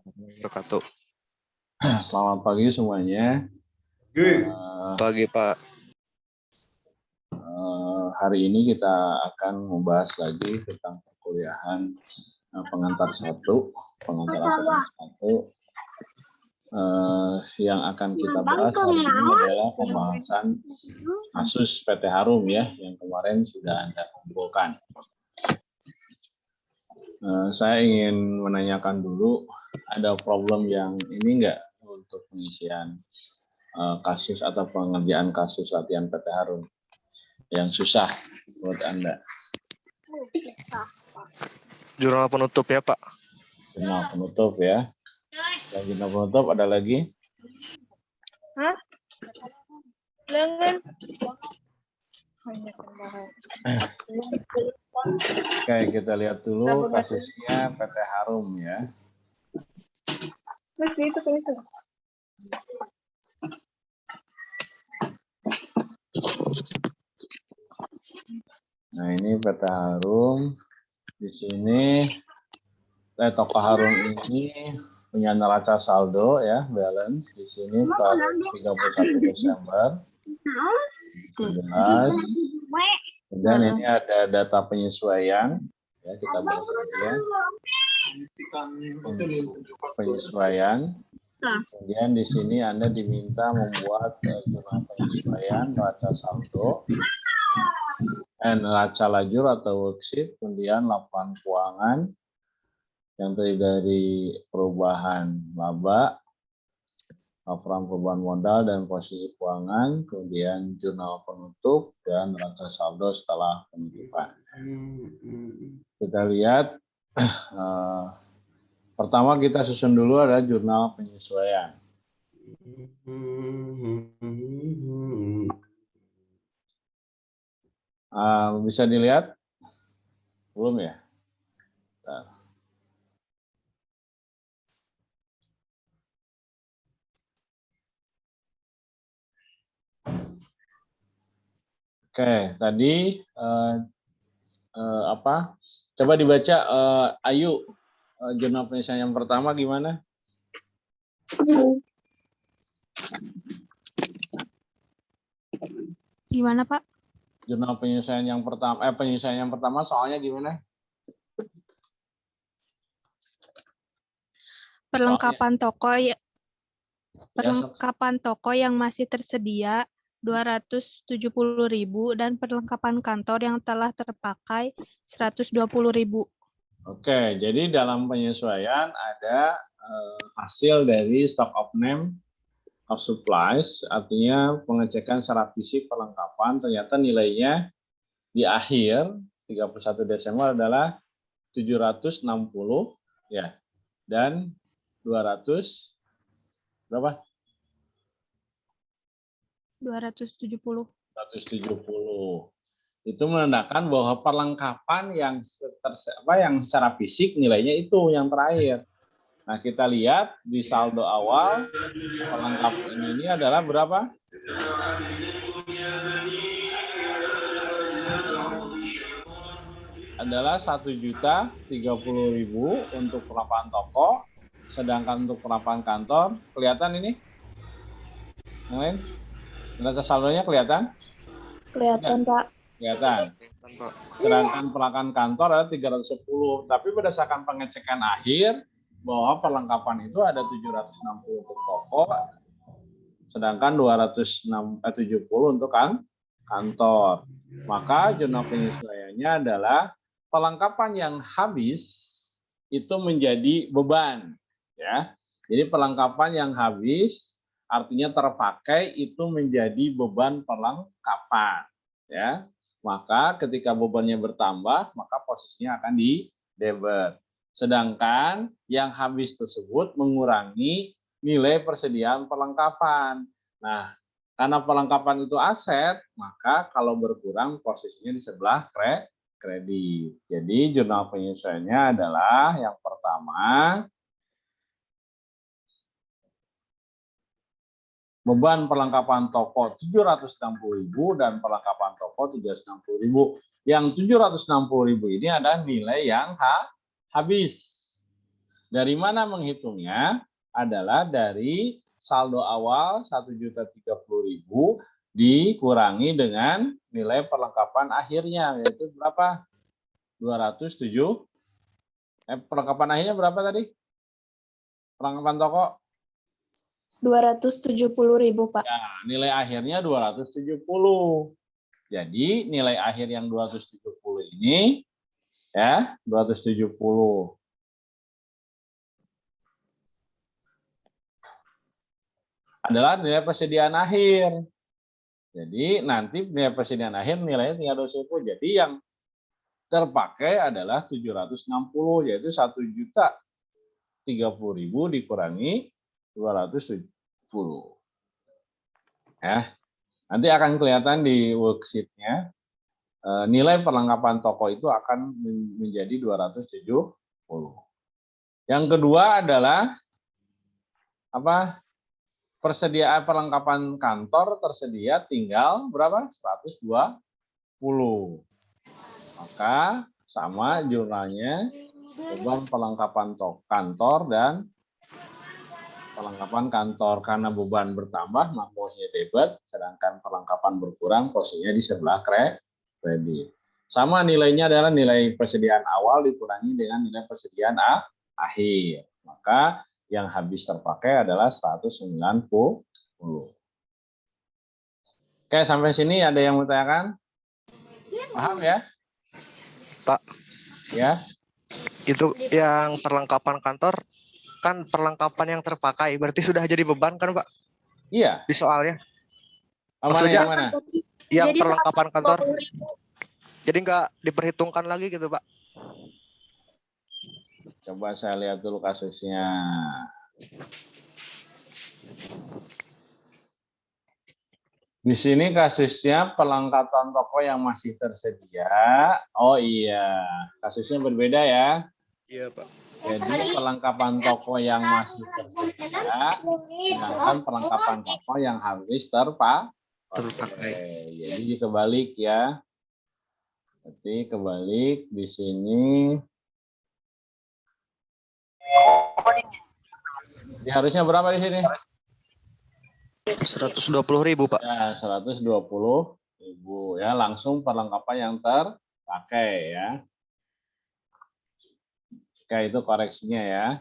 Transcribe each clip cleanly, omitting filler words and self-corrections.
wabarakatuh. Selamat pagi semuanya. Pagi Pak. Hari ini kita akan membahas lagi tentang perkuliahan pengantar 1, pengantar akademik 1. Yang akan kita bahas hari ini adalah pembahasan kasus PT Harum ya, yang kemarin sudah Anda kumpulkan. Saya ingin menanyakan dulu, ada problem yang ini enggak untuk pengisian kasus atau pengerjaan kasus latihan PT Harum yang susah buat Anda? Jurnal penutup ya Pak. Jurnal penutup ya. Dan jurnal penutup ada lagi? Hah? Jangan. Oke, kita lihat dulu kasusnya PT Harum ya. Terus itu. Nah, ini PT Harum. Di sini tokoh Harum ini punya neraca saldo ya, balance di sini per 31 Desember 2017. Kemudian ini ada data penyesuaian ya, kita bahas ya. Penyesuaian. Kemudian di sini Anda diminta membuat jurnal penyesuaian neraca saldo, neraca lajur atau worksheet, kemudian laporan keuangan yang terdiri dari perubahan laba, laporan perubahan modal dan posisi keuangan, kemudian jurnal penutup dan neraca saldo setelah penutupan. Kita lihat pertama kita susun dulu ada jurnal penyesuaian. Bisa dilihat? Belum ya? Bentar. Oke, tadi apa? Coba dibaca Ayu, jurnal penyesuaian yang pertama gimana? Gimana Pak? Jurnal penyesuaian yang pertama, penyesuaian yang pertama soalnya gimana? Perlengkapan toko yang masih tersedia 270.000 dan perlengkapan kantor yang telah terpakai 120.000. Oke, jadi dalam penyesuaian ada hasil dari stock of name of supplies, artinya pengecekan secara fisik perlengkapan, ternyata nilainya di akhir 31 Desember adalah 760 ya, dan 200 berapa? 270. 170. Itu menandakan bahwa perlengkapan yang secara fisik nilainya itu yang terakhir. Nah, kita lihat di saldo awal perlengkapan ini adalah berapa? Adalah 1.030.000 untuk perlengkapan toko, sedangkan untuk perlengkapan kantor kelihatan ini? Yang lain? Neraca saldonya kelihatan? Kelihatan, Pak. Kelihatan. Sedangkan perlengkapan kantor ada 310, tapi berdasarkan pengecekan akhir bahwa perlengkapan itu ada 760 untuk toko, sedangkan 270 untuk kantor. Maka jurnal penyesuaiannya adalah perlengkapan yang habis itu menjadi beban, ya. Jadi perlengkapan yang habis artinya terpakai itu menjadi beban perlengkapan, ya. Maka ketika bebannya bertambah, maka posisinya akan di debit. Sedangkan yang habis tersebut mengurangi nilai persediaan perlengkapan. Nah, karena perlengkapan itu aset, maka kalau berkurang posisinya di sebelah kredit. Jadi jurnal penyesuaiannya adalah yang pertama, beban perlengkapan toko 760.000 dan perlengkapan toko 360.000. Yang 760.000 ini adalah nilai yang habis. Dari mana menghitungnya? Adalah dari saldo awal 1.030.000 dikurangi dengan nilai perlengkapan akhirnya, yaitu berapa? 207. Perlengkapan akhirnya berapa tadi? Perlengkapan toko? 270.000, Pak. Ya, nilai akhirnya 270. Jadi nilai akhir yang 270 ini ya, 270 adalah nilai persediaan akhir. Jadi nanti nilai persediaan akhir nilainya tinggal 270. Jadi yang terpakai adalah 760, yaitu 1.030.000 dikurangi 270. Ya, nanti akan kelihatan di worksheet-nya. Nilai perlengkapan toko itu akan menjadi 270. Yang kedua adalah apa? Persediaan perlengkapan kantor tersedia tinggal berapa? 120. Maka sama jumlahnya beban perlengkapan kantor dan perlengkapan kantor. Karena beban bertambah maka posisinya debit, sedangkan perlengkapan berkurang posisinya di sebelah kredit. Sama nilainya adalah nilai persediaan awal dikurangi dengan nilai persediaan akhir. Maka yang habis terpakai adalah 190. Oke, sampai sini ada yang mau tanyakan? Paham ya? Pak, Ya. itu yang perlengkapan kantor kan perlengkapan yang terpakai, berarti sudah jadi beban kan, Pak? Iya. Di soalnya. Maksudnya Maksudnya yang mana? yang Jadi perlengkapan kantor. 120.000. Jadi nggak diperhitungkan lagi gitu, Pak? Coba saya lihat dulu kasusnya. Di sini kasusnya perlengkapan toko yang masih tersedia. Oh iya, kasusnya berbeda ya. Iya, Pak. Jadi perlengkapan toko yang masih tersedia, sedangkan perlengkapan toko yang habis terpakai. Jadi kebalik ya. Jadi kebalik di sini. Jadi harusnya berapa di sini? 120.000, Pak. Ya, 120.000 ya, langsung perlengkapan yang terpakai ya. Oke, itu koreksinya ya.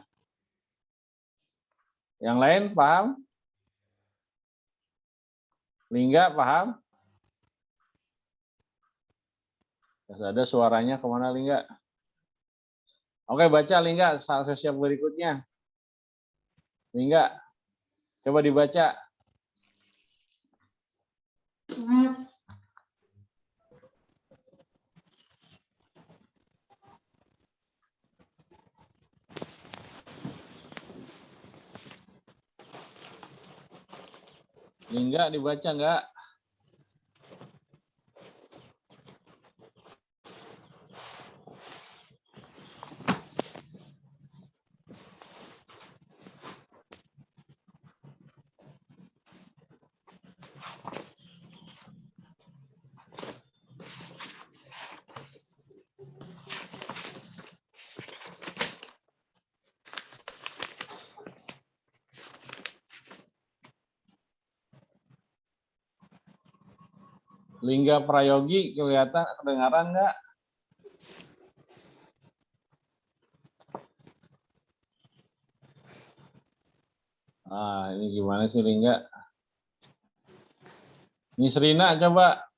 Yang lain paham? Lingga paham? Ada suaranya kemana Lingga? Oke, baca Lingga kasus yang berikutnya. Lingga, coba dibaca. Lingga dibaca enggak? Lingga Prayogi kelihatan kedengaran enggak? Ah, ini gimana sih Lingga? Ini Serina coba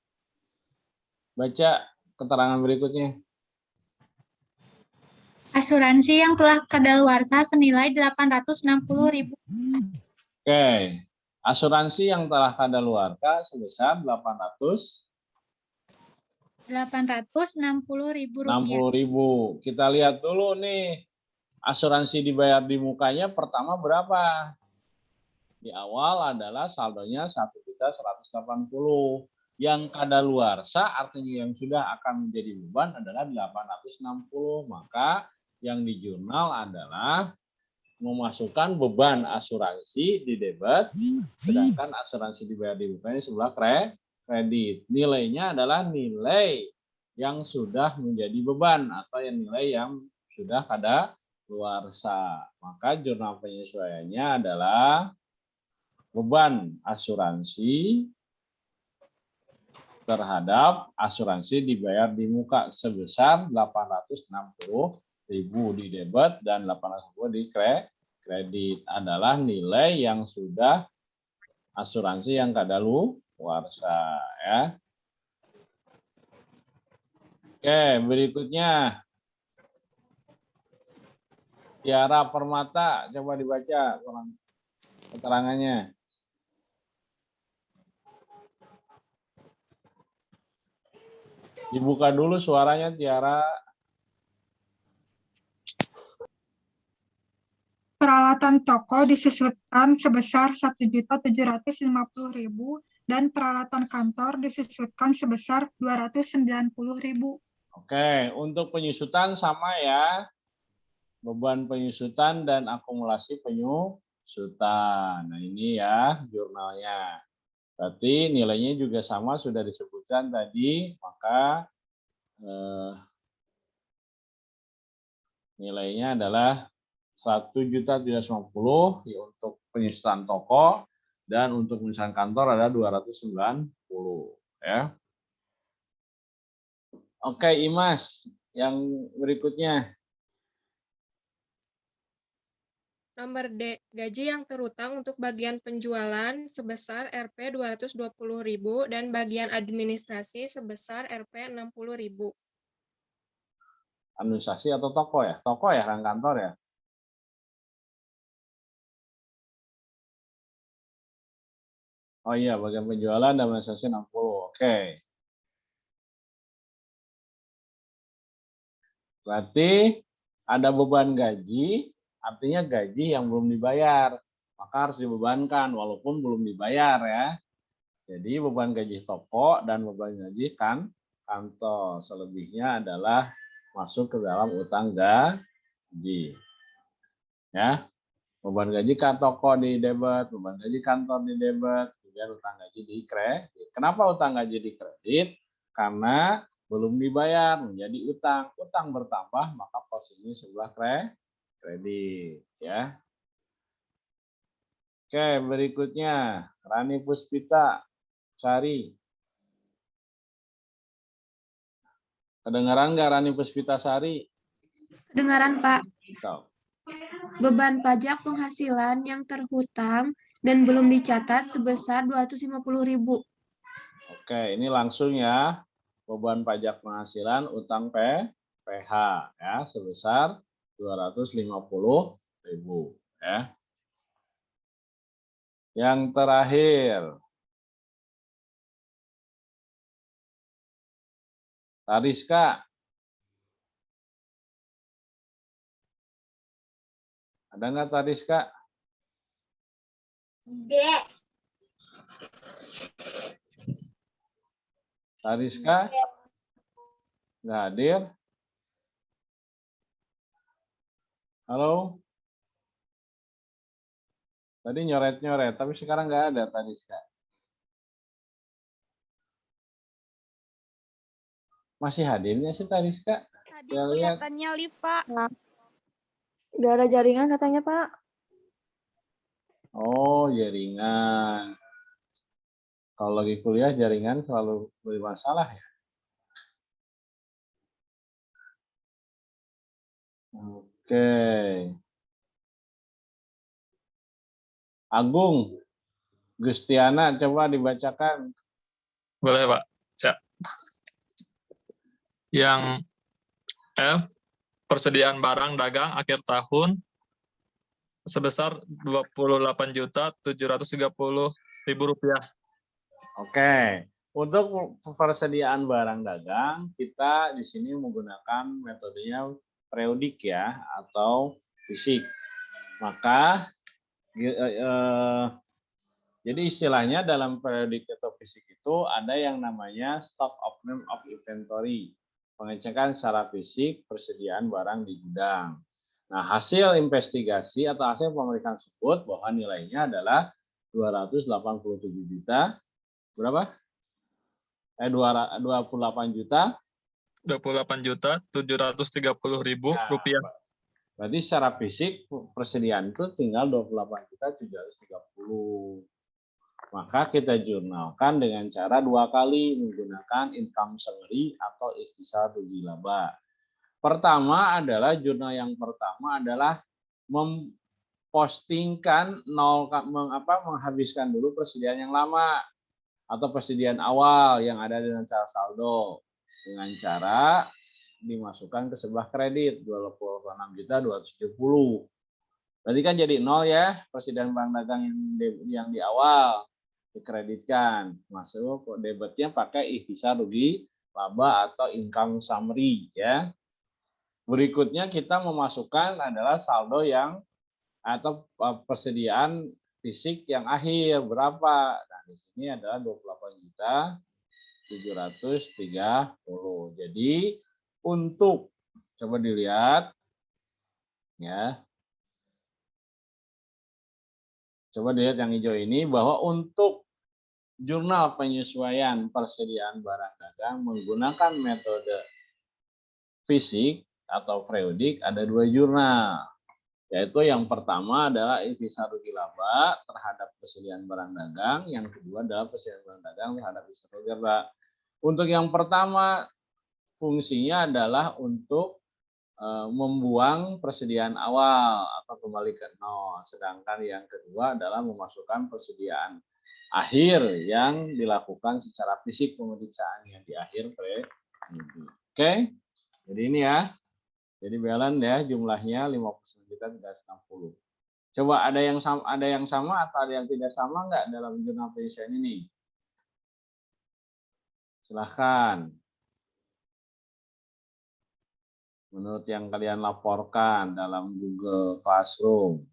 baca keterangan berikutnya. Asuransi yang telah kadaluarsa senilai 860.000. Oke. Asuransi yang telah kadaluarsa sebesar 860.000 rupiah. 60.000. Kita lihat dulu nih. Asuransi dibayar di mukanya pertama berapa? Di awal adalah saldonya 1.180.000. Yang kadaluarsa artinya yang sudah akan menjadi beban adalah 860. Maka yang di jurnal adalah memasukkan beban asuransi di debit, sedangkan asuransi dibayar di mukanya sebelah kredit. Nilainya adalah nilai yang sudah menjadi beban atau yang nilai yang sudah kadaluarsa. Maka jurnal penyesuaiannya adalah beban asuransi terhadap asuransi dibayar di muka sebesar 860.000 di debit dan 860 di kredit adalah nilai yang sudah asuransi yang kadaluarsa ya. Oke, berikutnya Tiara Permata, coba dibaca keterangannya. Dibuka dulu suaranya Tiara. Peralatan toko disusutkan sebesar 1.750.000 dan peralatan kantor disusutkan sebesar 290.000. Oke, untuk penyusutan sama ya. Beban penyusutan dan akumulasi penyusutan. Nah, ini ya jurnalnya. Berarti nilainya juga sama sudah disebutkan tadi, maka nilainya adalah 1.750.000 ya, untuk penyusutan toko dan untuk penyusutan kantor ada 290 ya. Oke, Imas, yang berikutnya. Nomor D, gaji yang terutang untuk bagian penjualan sebesar Rp 220.000 dan bagian administrasi sebesar Rp 60.000. Administrasi atau toko ya? Toko ya, kan kantor ya? Oh iya, bagian penjualan dan administrasi 60. Oke. Berarti ada beban gaji, artinya gaji yang belum dibayar. Maka harus dibebankan walaupun belum dibayar ya. Jadi beban gaji toko dan beban gaji kantor. Selebihnya adalah masuk ke dalam utang gaji. Ya. Beban gaji toko di debit, beban gaji kantor di debit, kemudian utang gaji di kredit. Kenapa utang gaji di kredit? Karena belum dibayar menjadi utang. Utang bertambah maka posisinya sebelah kredit ya. Oke, berikutnya Rani Puspita Sari. Kedengaran nggak Rani Puspita Sari? Kedengaran, Pak. Tahu. Beban pajak penghasilan yang terhutang dan belum dicatat sebesar 250.000. Oke, ini langsung ya. Beban pajak penghasilan utang PH ya sebesar 250.000 ya. Yang terakhir Tariska. Ada nggak Tariska? Tariska? Nggak hadir? Halo? Tadi nyoret-nyoret, tapi sekarang nggak ada Tariska. Masih hadirnya sih Tariska? Tadi Ya, lihat. kelihatannya live, Pak. Nggak ada jaringan katanya, Pak. Oh, jaringan. Kalau lagi kuliah jaringan selalu bermasalah ya. Oke. Agung, Gustiana coba dibacakan. Boleh, Pak. Siap. Yang F, persediaan barang dagang akhir tahun sebesar Rp28.730.000. Oke. Untuk persediaan barang dagang, kita di sini menggunakan metodenya periodik ya, atau fisik. Maka, jadi istilahnya dalam periodik atau fisik itu ada yang namanya stock of name of inventory. Pengecekan secara fisik persediaan barang di gudang. Nah, hasil investigasi atau hasil pemeriksaan tersebut bahwa nilainya adalah 287 juta. Berapa? 28 juta. 28.730.000 rupiah. Berarti secara fisik persediaan itu tinggal 28.730. Maka kita jurnalkan dengan cara 2 kali menggunakan income summary atau ikhtisar rugi laba. Pertama adalah jurnal yang pertama adalah mempostingkan menghabiskan dulu persediaan yang lama atau persediaan awal yang ada di neraca saldo dengan cara dimasukkan ke sebelah kredit 26.270. Berarti kan jadi 0 ya persediaan barang dagang yang di awal dikreditkan. Masuk debitnya pakai ikhtisar rugi laba atau income summary ya. Berikutnya kita memasukkan adalah saldo yang atau persediaan fisik yang akhir berapa? Nah, di sini adalah 28.730. Jadi untuk coba dilihat ya. Coba dilihat yang hijau ini bahwa untuk jurnal penyesuaian persediaan barang dagang menggunakan metode fisik atau periodik ada 2 jurnal. Yaitu yang pertama adalah ikhtisar rugi laba terhadap persediaan barang dagang, yang kedua adalah persediaan barang dagang terhadap ikhtisar rugi laba. Untuk yang pertama fungsinya adalah untuk membuang persediaan awal atau kembali ke 0. Sedangkan yang kedua adalah memasukkan persediaan akhir yang dilakukan secara fisik pemeriksaan yang di akhir Oke. Jadi ini ya. Jadi balance ya jumlahnya 59.360. Coba ada yang sama atau ada yang tidak sama nggak dalam jurnal penyesuaian ini? Silahkan. Menurut yang kalian laporkan dalam Google Classroom.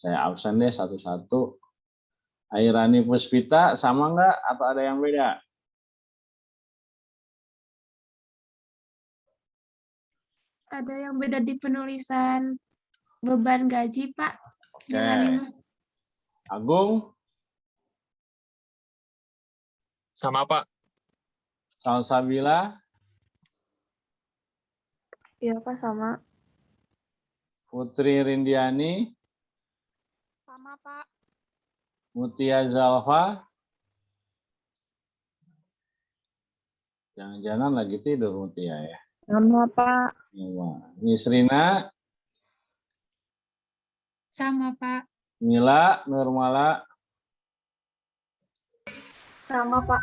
Saya absen deh satu-satu. Airani Puspita sama nggak atau ada yang beda? Ada yang beda di penulisan beban gaji, Pak. Oke. Jalannya. Agung? Sama, Pak. Salsabila? Iya, Pak, sama. Putri Rindiani? Sama, Pak. Mutia Zalfa? Jangan-jangan lagi tidur Mutia ya? Sama, Pak. Nisrina? Sama, Pak. Mila? Nurmala? Sama, Pak.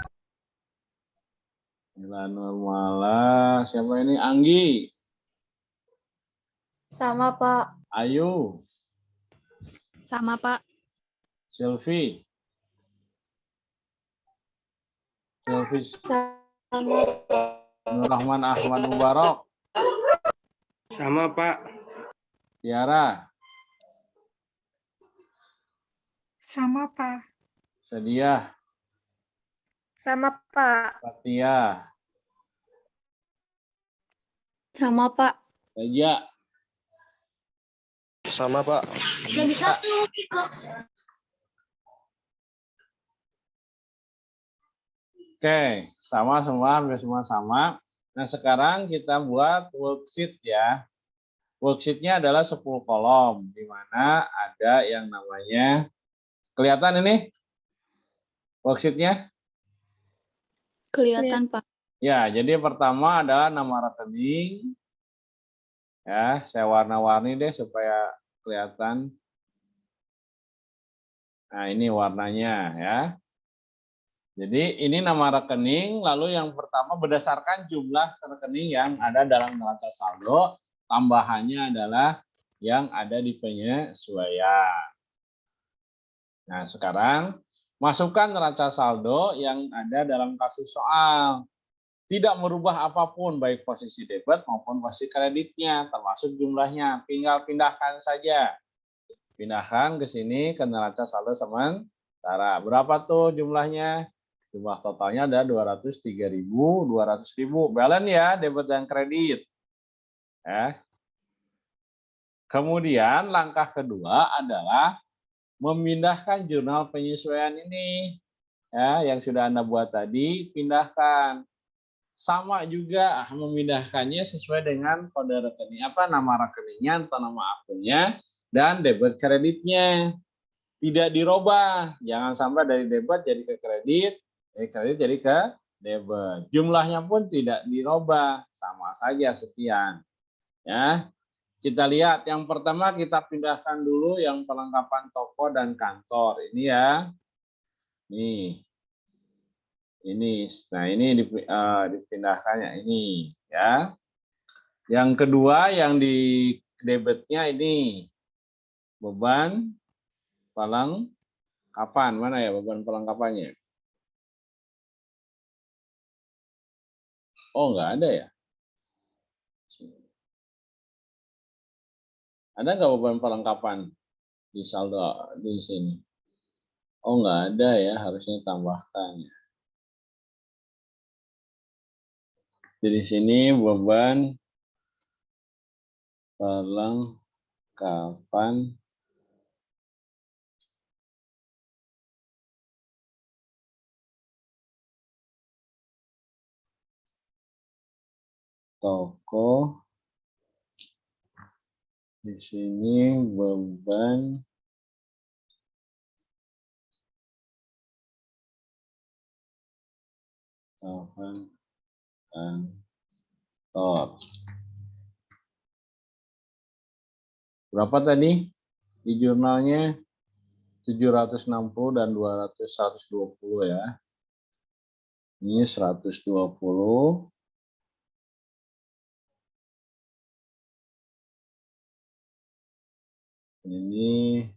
Mila Nurmala. Siapa ini? Anggi? Sama, Pak. Ayu? Sama, Pak. Silvi? Silvi? Sama, Nur Rahman Ahmad Mubarak? Sama, Pak. Tiara? Sama, Pak. Sediah? Sama, Pak. Fatia? Sama, Pak. Teja? Sama, Pak. Jadi satu. Oke, sama semua, hampir semua sama. Nah, sekarang kita buat worksheet ya. Worksheet-nya adalah 10 kolom, di mana ada yang namanya, kelihatan ini? Worksheet-nya? Kelihatan, Pak. Ya, jadi pertama adalah nama rekening. Ya, saya warna-warni deh supaya kelihatan. Nah, ini warnanya ya. Jadi ini nama rekening, lalu yang pertama berdasarkan jumlah rekening yang ada dalam neraca saldo, tambahannya adalah yang ada di penyesuaian. Nah, sekarang masukkan neraca saldo yang ada dalam kasus soal. Tidak merubah apapun, baik posisi debit maupun posisi kreditnya, termasuk jumlahnya. Tinggal pindahkan saja. Pindahkan ke sini ke neraca saldo sementara. Berapa tuh jumlahnya? Jumlah totalnya ada 203.200.000. Balance ya, debit dan kredit. Ya. Kemudian langkah kedua adalah memindahkan jurnal penyesuaian ini. Ya, yang sudah Anda buat tadi, pindahkan. sama juga memindahkannya sesuai dengan kode rekening apa nama rekeningnya atau nama akunnya dan debit kreditnya tidak dirubah. Jangan sampai dari debit jadi ke kredit, dari kredit jadi ke debit. Jumlahnya pun tidak dirubah, sama saja sekian. Ya. Kita lihat yang pertama kita pindahkan dulu yang perlengkapan toko dan kantor. Ini ya. Nih. Ini, nah ini dipindahkannya ini ya. Yang kedua yang di debitnya ini beban perlengkapan, mana ya beban perlengkapannya? Oh nggak ada ya? Ada nggak beban perlengkapan di saldo di sini? Oh nggak ada ya, harusnya tambahkan ya. Jadi sini beban perlengkapan toko, di sini beban kantor. Berapa tadi di jurnalnya? 760 dan 120 ya. Ini 120. Ini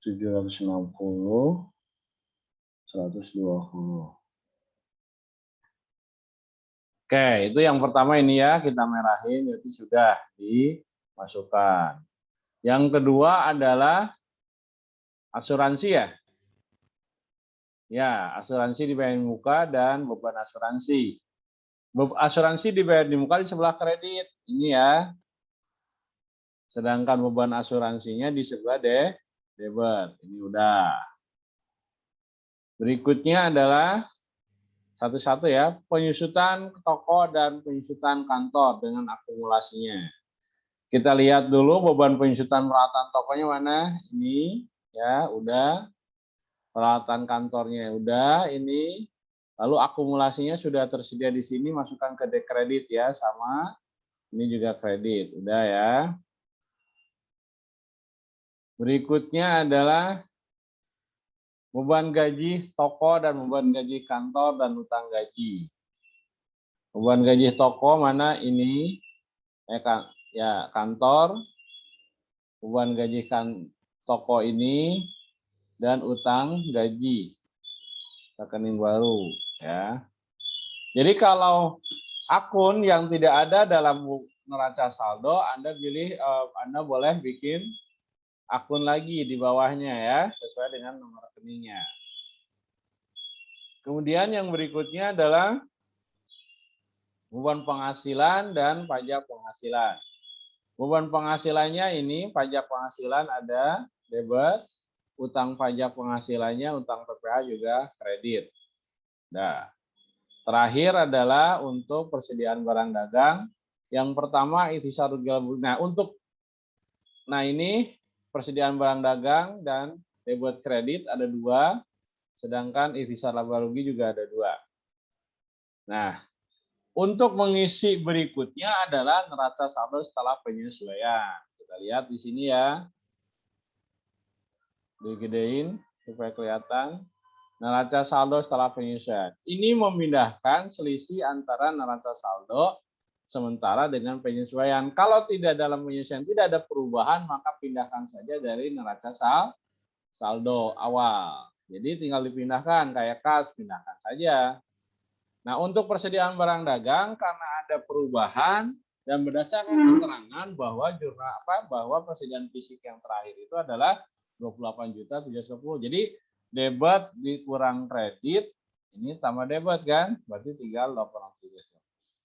760, 120. Oke, itu yang pertama ini ya, kita merahin, jadi sudah dimasukkan. Yang kedua adalah asuransi ya. Ya, asuransi dibayar di muka dan beban asuransi. Asuransi dibayar di muka di sebelah kredit, ini ya. Sedangkan beban asuransinya di sebelah debit, ini udah. Berikutnya adalah satu-satu ya, penyusutan toko dan penyusutan kantor dengan akumulasinya. Kita lihat dulu beban penyusutan peralatan tokonya mana? Ini ya, udah. Peralatan kantornya udah, ini. Lalu akumulasinya sudah tersedia di sini, masukkan ke kredit ya, sama. Ini juga kredit, udah ya. Berikutnya adalah beban gaji toko dan beban gaji kantor dan utang gaji. Beban gaji toko mana ini? Ya, kantor. Beban gaji toko ini dan utang gaji. Rekening baru ya. Jadi kalau akun yang tidak ada dalam neraca saldo, Anda boleh bikin akun lagi di bawahnya ya, sesuai dengan nomor rekeningnya. Kemudian yang berikutnya adalah beban penghasilan dan pajak penghasilan. Beban penghasilannya ini, pajak penghasilan ada debit, utang pajak penghasilannya, utang PPh juga kredit. Nah, terakhir adalah untuk persediaan barang dagang. Yang pertama ihtisar rugi. Nah ini persediaan barang dagang dan debit kredit ada 2, sedangkan ihtisar laba rugi juga ada 2. Nah, untuk mengisi berikutnya adalah neraca saldo setelah penyesuaian. Kita lihat di sini ya. Digedein supaya kelihatan. Neraca saldo setelah penyesuaian. Ini memindahkan selisih antara neraca saldo sementara dengan penyesuaian. Kalau tidak dalam penyesuaian, tidak ada perubahan, maka pindahkan saja dari neraca saldo awal. Jadi tinggal dipindahkan, kayak kas, pindahkan saja. Nah, untuk persediaan barang dagang, karena ada perubahan, dan berdasarkan keterangan bahwa persediaan fisik yang terakhir itu adalah 28.710. Jadi, debit dikurang kredit, ini tambah debit kan, berarti tinggal 28.710.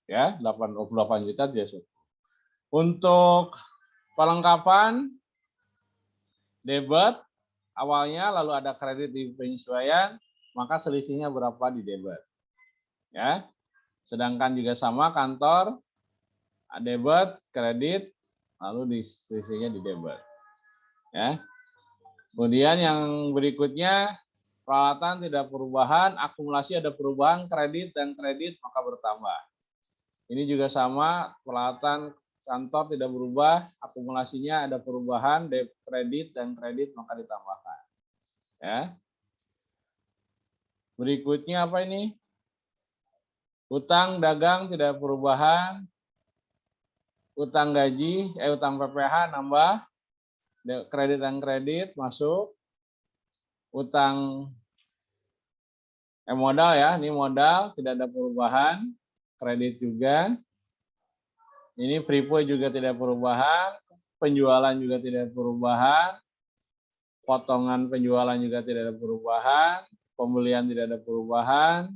Ya, 28.710. Untuk perlengkapan debit awalnya, lalu ada kredit di penyesuaian, maka selisihnya berapa di debit. Ya. Sedangkan juga sama kantor debit, kredit, lalu selisihnya di debit. Ya. Kemudian yang berikutnya peralatan tidak perubahan, akumulasi ada perubahan, kredit dan kredit maka bertambah. Ini juga sama, peralatan kantor tidak berubah, akumulasinya ada perubahan, kredit dan kredit maka ditambahkan. Ya. Berikutnya apa ini? Utang dagang tidak perubahan, utang gaji, utang PPh nambah, kredit dan kredit masuk, utang modal ya, ini modal tidak ada perubahan, kredit juga, ini prepay juga tidak perubahan, penjualan juga tidak perubahan, potongan penjualan juga tidak ada perubahan, pembelian tidak ada perubahan,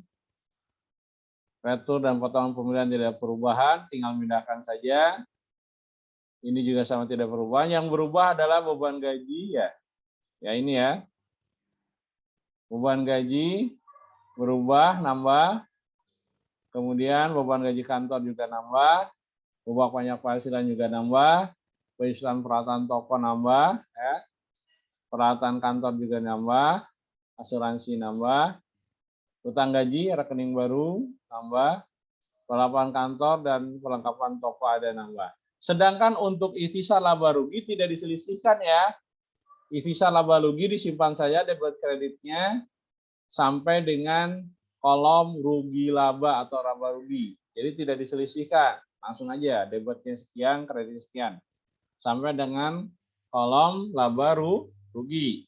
retur dan potongan pembelian tidak ada perubahan, tinggal pindahkan saja. Ini juga sama tidak perubahan. Yang berubah adalah beban gaji ya. Ya ini ya. Beban gaji berubah, nambah. Kemudian beban gaji kantor juga nambah. Beban pajak penghasilan juga nambah. Penghasilan peralatan toko nambah. Ya. Peralatan kantor juga nambah. Asuransi nambah. Utang gaji, rekening baru nambah. Perlengkapan kantor dan perlengkapan toko ada nambah. Sedangkan untuk ikhtisar laba rugi tidak diselisihkan ya. Ikhtisar laba rugi disimpan saja debit kreditnya sampai dengan kolom rugi laba atau laba rugi. Jadi tidak diselisihkan. Langsung aja debitnya sekian, kredit sekian. Sampai dengan kolom laba rugi.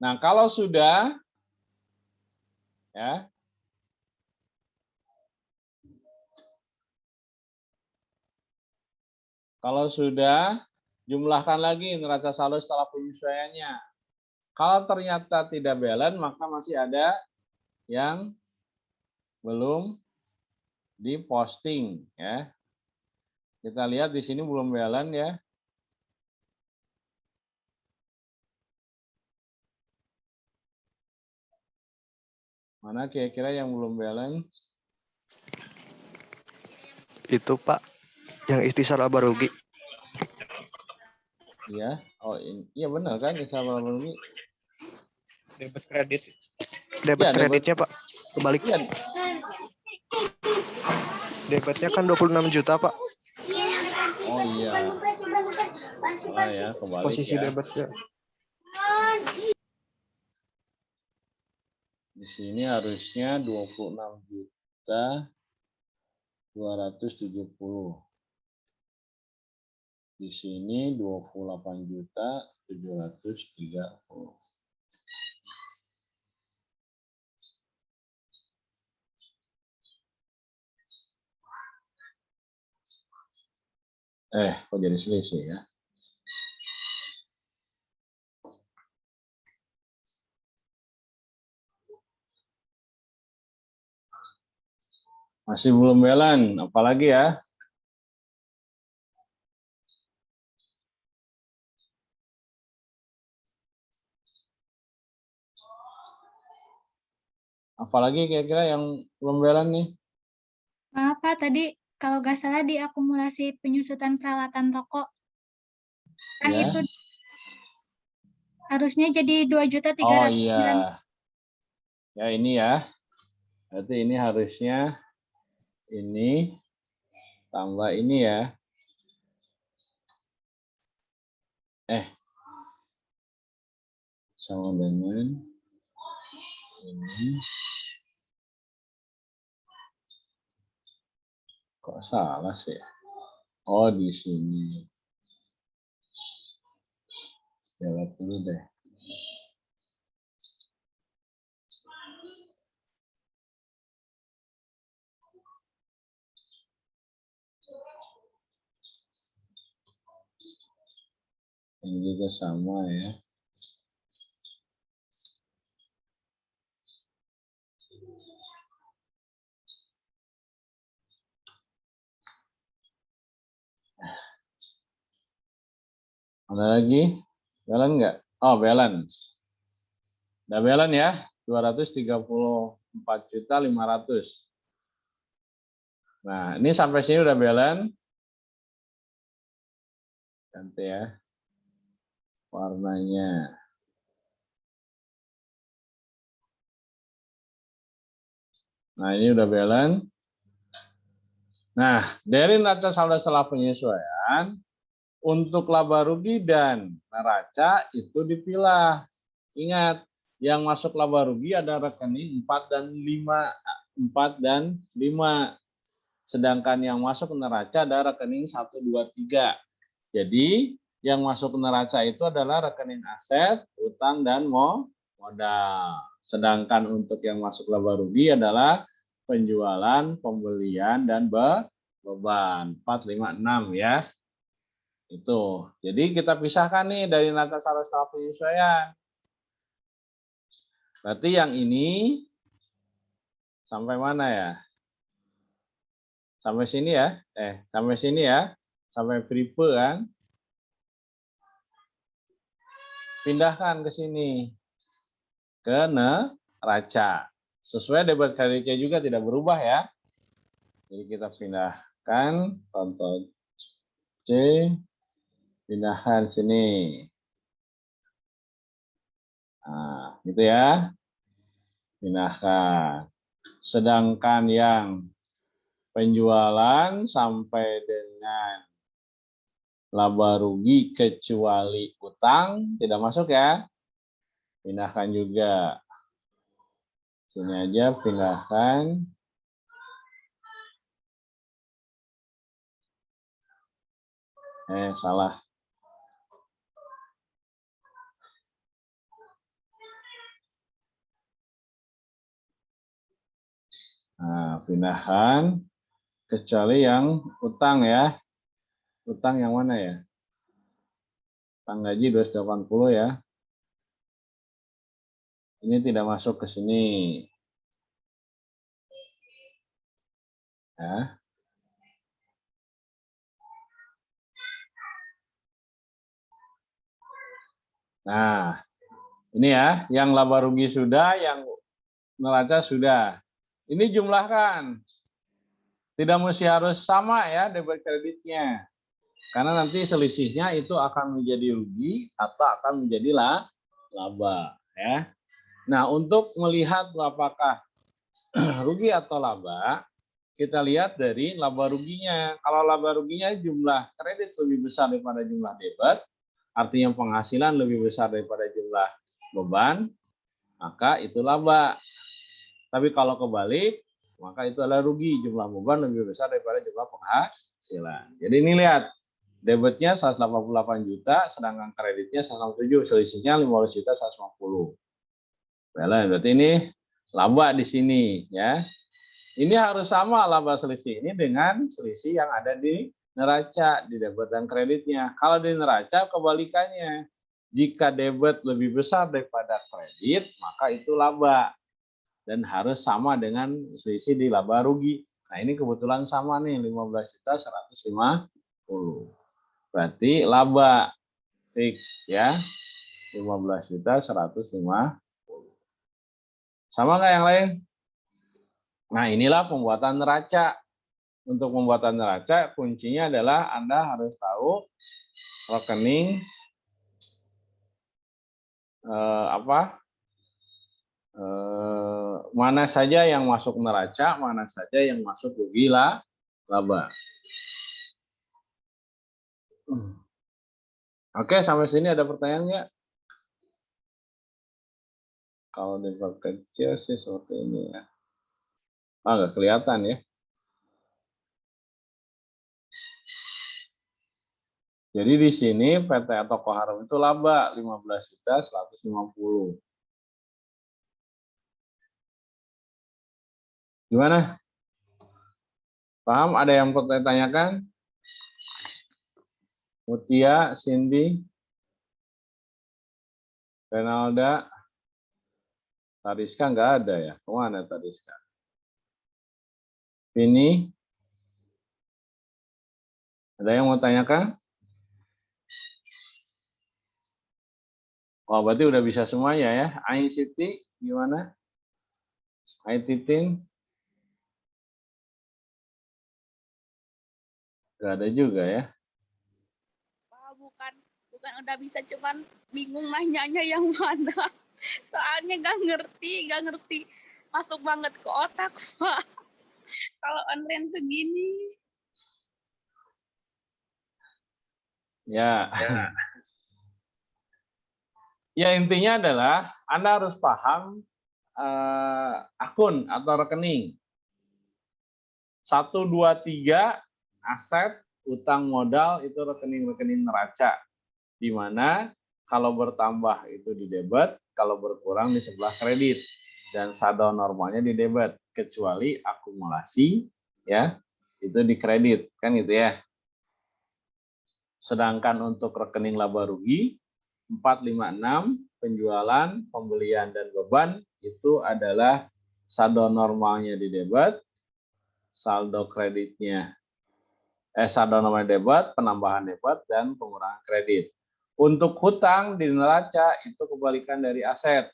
Nah, kalau sudah ya, kalau sudah, jumlahkan lagi neraca saldo setelah penyesuaiannya. Kalau ternyata tidak balance, maka masih ada yang belum diposting. Ya. Kita lihat di sini belum balance ya. Mana kira-kira yang belum balance? Itu Pak, yang ikhtisar laba rugi. Iya, oh ini, iya benar kan ikhtisar laba rugi. Debit kredit. Debit Ya, kreditnya Pak, kebalik. Iya. Debitnya kan 26 juta Pak. Oh iya. Salah ya, kebalik Posisi ya. debitnya. Di sini harusnya 26.270. Di sini 28.730. Kok jadi selisih ya? Masih belum balance, apalagi ya? Apalagi kira-kira yang belum balance nih? Maaf Pak, tadi kalau nggak salah di akumulasi penyusutan peralatan toko. Kan Ya. itu harusnya jadi 2.300.000. Oh iya. Ya ini ya. Berarti ini harusnya ini tambah ini ya. Sama dengan ini. Kok salah sih? Oh, di sini. Jawab dulu deh. Ini juga sama ya. Ada lagi? Balance nggak? Oh, balance. Udah balance ya, 234.500.000. Nah, ini sampai sini udah balance. Ganti ya warnanya. Nah, ini udah balance. Nah, dari neraca saldo setelah penyesuaian, untuk laba rugi dan neraca itu dipilah. Ingat, yang masuk laba rugi ada rekening 4 dan 5. 4 dan 5. Sedangkan yang masuk neraca ada rekening 1, 2, 3. Jadi, yang masuk neraca itu adalah rekening aset, utang, dan modal. Sedangkan untuk yang masuk laba rugi adalah penjualan, pembelian, dan beban. 4, 5, 6 ya. Itu. Jadi kita pisahkan nih dari neraca saldo setelah penyesuaian. Berarti yang ini sampai mana ya? Sampai sini ya? Sampai sini ya. Sampai Pripe kan? Pindahkan ke sini. Ke neraca. Sesuai debit kreditnya juga tidak berubah ya. Jadi kita pindahkan, Ctrl C, pindahkan sini. Nah, gitu ya. Pindahkan. Sedangkan yang penjualan sampai dengan laba rugi kecuali utang tidak masuk ya. Pindahkan juga. Sini aja pindahkan. Salah. Nah, pindahkan kecuali yang utang ya. Utang yang mana ya? Utang gaji 280 ya. Ini tidak masuk ke sini. Ya. Nah, ini ya, yang laba rugi sudah, yang neraca sudah. Ini jumlahkan. Tidak mesti harus sama ya debit kreditnya. Karena nanti selisihnya itu akan menjadi rugi atau akan menjadi laba ya. Nah, untuk melihat apakah rugi atau laba, kita lihat dari laba ruginya. Kalau laba ruginya jumlah kredit lebih besar daripada jumlah debit, artinya penghasilan lebih besar daripada jumlah beban, maka itu laba. Tapi kalau kebalik, maka itu adalah rugi. Jumlah beban lebih besar daripada jumlah penghasilan. Jadi ini lihat, debitnya 188 juta, sedangkan kreditnya 167, selisihnya 15 juta 150. Berarti ini laba di sini ya. Ini harus sama laba selisih ini dengan selisih yang ada di neraca, di debit dan kreditnya. Kalau di neraca kebalikannya. Jika debit lebih besar daripada kredit, maka itu laba. Dan harus sama dengan selisih di laba rugi. Nah, ini kebetulan sama nih, 15 juta 150. Berarti laba fix ya. 15 juta 150. Sama nggak yang lain? Nah, inilah pembuatan neraca. Untuk pembuatan neraca, kuncinya adalah Anda harus tahu rekening mana saja yang masuk neraca, mana saja yang masuk rugi laba. Oke, sampai sini ada pertanyaan nggak? Kalau diperkecil sih seperti ini ya. Nggak kelihatan ya. Jadi di sini PT Toko Harum itu laba 15 juta 150. Gimana? Paham? Ada yang pertanyakan? Mutia, Cindy, Renalda, Tariska nggak ada ya? Kemana Tariska? Ini ada yang mau tanyakan? Oh, berarti udah bisa semuanya ya. Ai Siti, gimana? Ai Titin? Gak ada juga ya. Wah, bukan bukan udah bisa, cuman bingung nanyanya yang mana. Soalnya nggak ngerti masuk banget ke otak, Pak. Kalau online tuh gini. Ya. Ya intinya adalah Anda harus paham akun atau rekening. 1, 2, 3 aset, utang modal itu rekening-rekening neraca. Di mana kalau bertambah itu di debit, kalau berkurang di sebelah kredit. Dan saldo normalnya di debit, kecuali akumulasi ya itu di kredit, kan gitu ya. Sedangkan untuk rekening laba rugi 4, 5, 6 penjualan, pembelian dan beban itu adalah saldo normalnya di debit, saldo kreditnya saldo normal debit, penambahan debit dan pengurangan kredit. Untuk hutang di neraca itu kebalikan dari aset.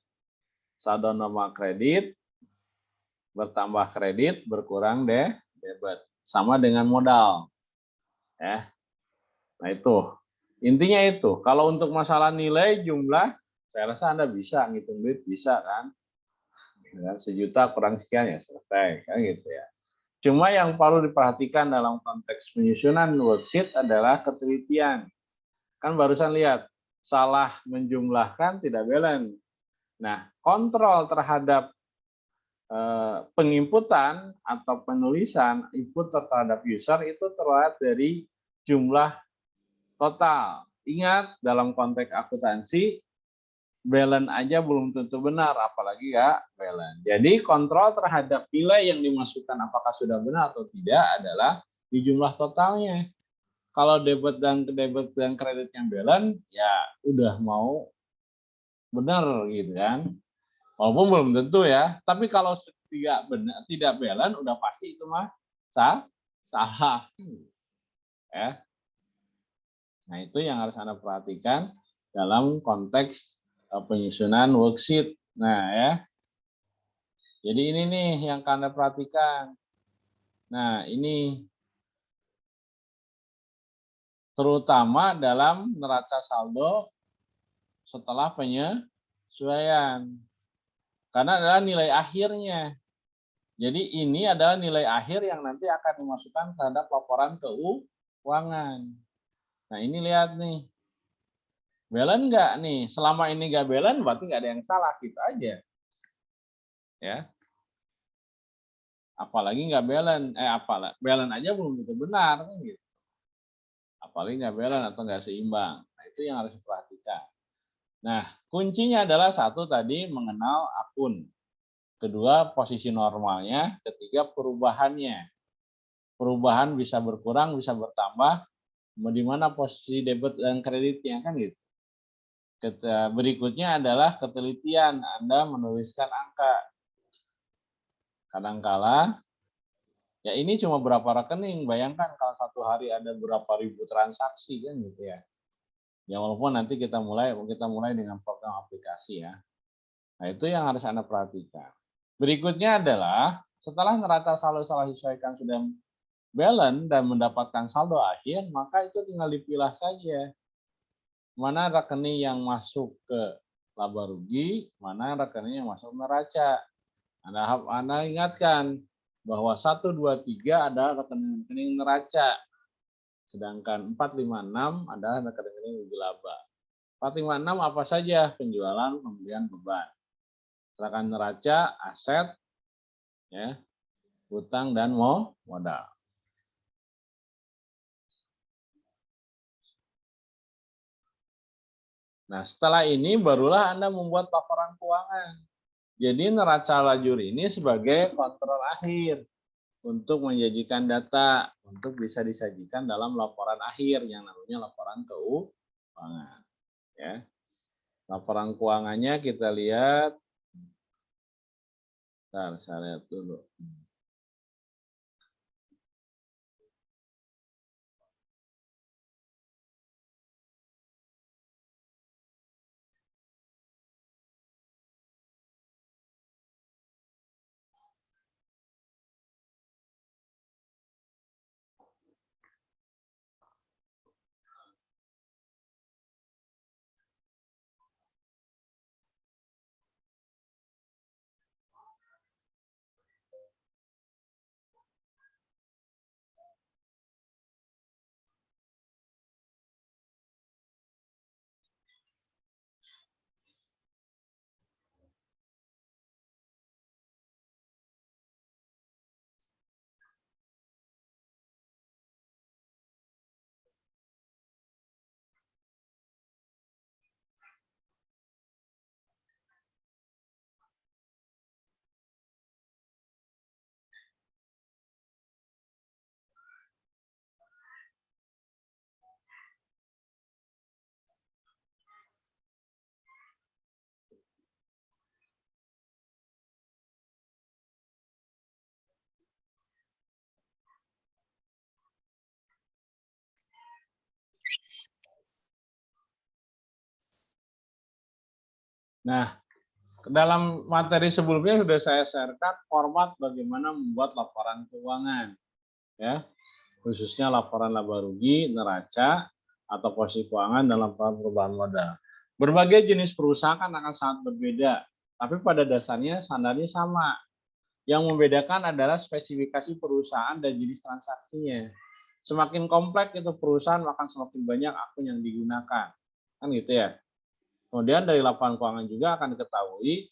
Saldo normal kredit bertambah kredit berkurang debit. Sama dengan modal. Ya. Nah itu. Intinya itu. Kalau untuk masalah nilai jumlah, saya rasa Anda bisa ngitung duit, bisa kan? Sejuta kurang sekian ya selesai kan gitu ya. Cuma yang perlu diperhatikan dalam konteks penyusunan worksheet adalah ketelitian. Kan barusan lihat, salah menjumlahkan tidak balance. Nah, kontrol terhadap penginputan atau penulisan input terhadap user itu terlihat dari jumlah total. Ingat, dalam konteks akuntansi, balance aja belum tentu benar, apalagi ya balance. Jadi kontrol terhadap nilai yang dimasukkan apakah sudah benar atau tidak adalah di jumlah totalnya. Kalau debit dan kreditnya balance, ya udah mau benar gitu kan. Walaupun belum tentu ya. Tapi kalau tidak balance, udah pasti itu mah salah. Ya. Nah itu yang harus Anda perhatikan dalam konteks penyusunan worksheet. Nah ya. Jadi ini nih yang Anda perhatikan. Nah ini terutama dalam neraca saldo setelah penyesuaian. Karena adalah nilai akhirnya. Jadi ini adalah nilai akhir yang nanti akan dimasukkan terhadap laporan keuangan. Nah ini lihat nih. Balance nggak nih? Selama ini nggak balance berarti nggak ada yang salah, gitu aja. Ya. Apalagi nggak balance, balance aja belum tentu benar kan gitu. Apalagi nggak balance atau nggak seimbang. Nah itu yang harus diperhatikan. Nah kuncinya adalah satu tadi mengenal akun. Kedua, posisi normalnya. Ketiga, perubahannya. Perubahan bisa berkurang, bisa bertambah. Di mana posisi debit dan kreditnya kan gitu. Berikutnya adalah ketelitian. Anda menuliskan angka. Kadangkala, ya ini cuma berapa rekening. Bayangkan kalau satu hari ada berapa ribu transaksi kan gitu ya. Ya walaupun nanti kita mulai dengan program aplikasi ya. Nah itu yang harus Anda perhatikan. Berikutnya adalah setelah neraca saldo salah disesuaikan sudah balance dan mendapatkan saldo akhir, maka itu tinggal dipilah saja. Mana rekening yang masuk ke laba rugi, mana rekening yang masuk neraca. Anda ingatkan bahwa 1, 2, 3 adalah rekening neraca. Sedangkan 4, 5, 6 adalah rekening rugi laba. 4, 5, 6 apa saja? Penjualan, pembelian, beban. Sedangkan neraca, aset, ya, hutang dan modal. Nah, setelah ini barulah Anda membuat laporan keuangan. Jadi neraca lajur ini sebagai kontrol akhir untuk menyajikan data untuk bisa disajikan dalam laporan akhir yang namanya laporan keuangan. Ya. Laporan keuangannya kita lihat. Bentar, saya lihat dulu. Nah, dalam materi sebelumnya sudah saya sharekan format bagaimana membuat laporan keuangan, ya, khususnya laporan laba rugi, neraca, atau posisi keuangan dan laporan perubahan modal. Berbagai jenis perusahaan akan sangat berbeda, tapi pada dasarnya standarnya sama. Yang membedakan adalah spesifikasi perusahaan dan jenis transaksinya. Semakin kompleks itu perusahaan, maka semakin banyak akun yang digunakan. Kan gitu ya. Kemudian dari laporan keuangan juga akan diketahui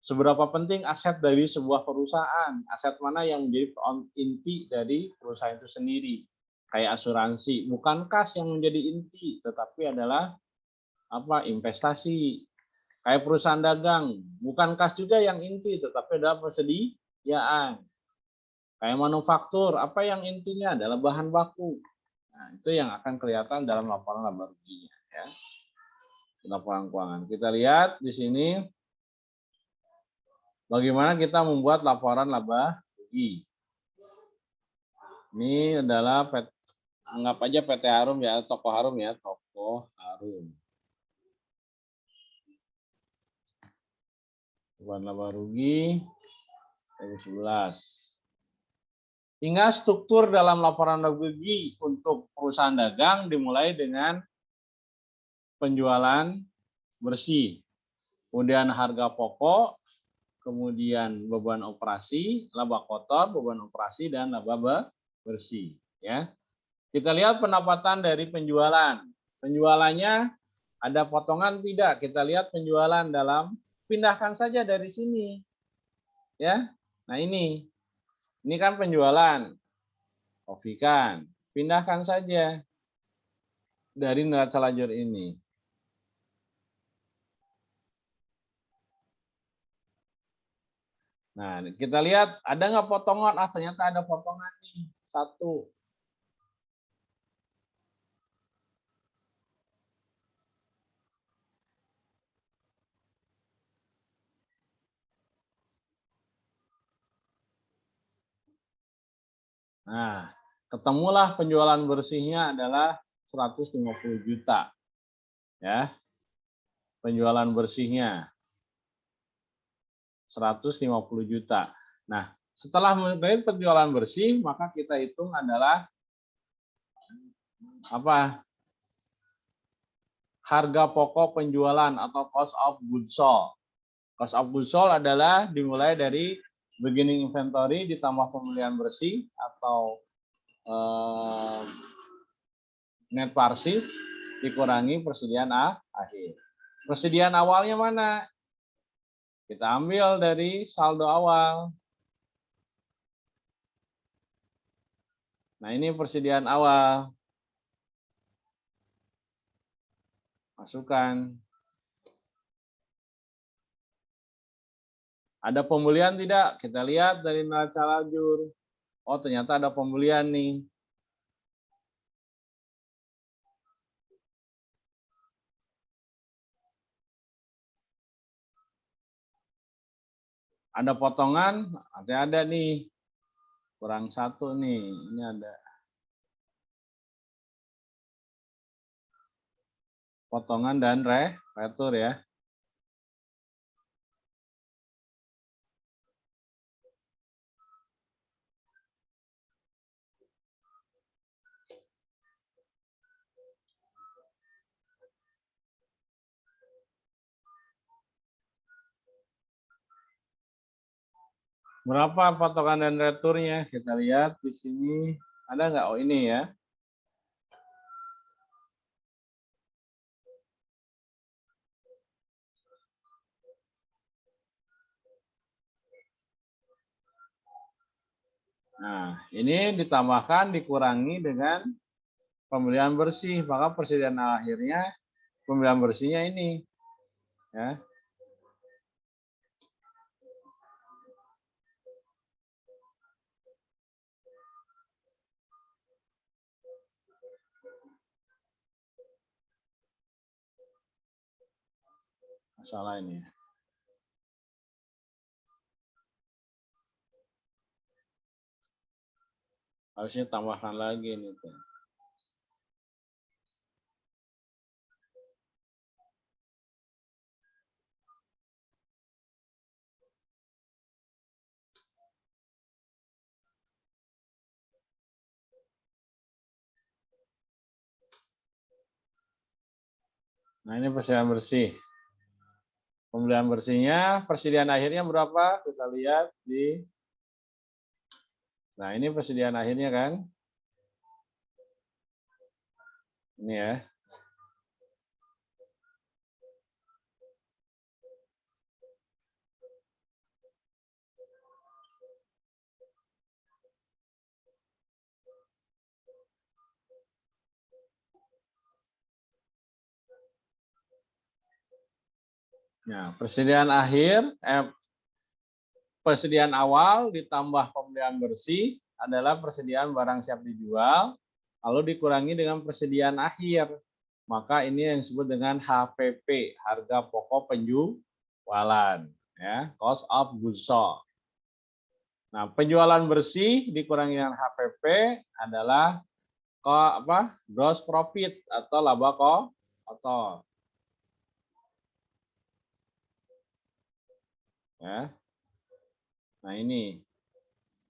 seberapa penting aset dari sebuah perusahaan. Aset mana yang menjadi inti dari perusahaan itu sendiri. Kayak asuransi, bukan kas yang menjadi inti, tetapi adalah investasi. Kayak perusahaan dagang, bukan kas juga yang inti, tetapi adalah persediaan. Kayak manufaktur, apa yang intinya adalah bahan baku. Nah, itu yang akan kelihatan dalam laporan laba ruginya. Ya. Laporan keuangan. Kita lihat di sini bagaimana kita membuat laporan laba rugi. Ini adalah anggap aja PT Harum ya, Toko Harum ya, Toko Harum. Laporan laba rugi 2011. Hingga struktur dalam laporan laba rugi untuk perusahaan dagang dimulai dengan penjualan bersih, kemudian harga pokok, kemudian beban operasi, laba kotor, beban operasi, dan laba bersih. Ya, kita lihat pendapatan dari penjualan. Penjualannya ada potongan tidak? Kita lihat penjualan dalam, pindahkan saja dari sini. Ya, nah ini kan penjualan. Kopikan, pindahkan saja dari neraca lajur ini. Nah, kita lihat ada nggak potongan? Ternyata ada potongan nih, 1. Nah, ketemulah penjualan bersihnya adalah 150 juta. Ya. Penjualan bersihnya 150 juta. Nah, setelah mengetahui penjualan bersih, maka kita hitung adalah harga pokok penjualan atau cost of goods sold. Cost of goods sold adalah dimulai dari beginning inventory ditambah pembelian bersih atau net parsis dikurangi persediaan akhir. Persediaan awalnya mana? Kita ambil dari saldo awal. Nah, ini persediaan awal. Masukkan. Ada pembelian tidak? Kita lihat dari neraca lajur. Oh, ternyata ada pembelian nih. Ada potongan, ada nih. Kurang 1 nih. Ini ada. Potongan dan retur ya. Berapa potongan dan returnya? Kita lihat di sini. Ada nggak? Oh, ini ya. Nah, ini ditambahkan, dikurangi dengan pembelian bersih. Maka persediaan akhirnya pembelian bersihnya ini. Ya. Masalah ini. Harusnya tambahkan lagi ini tuh. Nah, ini persediaan bersih. Pembelian bersihnya, persediaan akhirnya berapa? Kita lihat di. Nah, ini persediaan akhirnya kan. Ini ya. Nah, persediaan awal ditambah pembelian bersih adalah persediaan barang siap dijual, lalu dikurangi dengan persediaan akhir. Maka ini yang disebut dengan HPP, harga pokok penjualan, ya, cost of goods sold. Nah, penjualan bersih dikurangi dengan HPP adalah gross profit atau laba kotor. Ya. Nah, ini.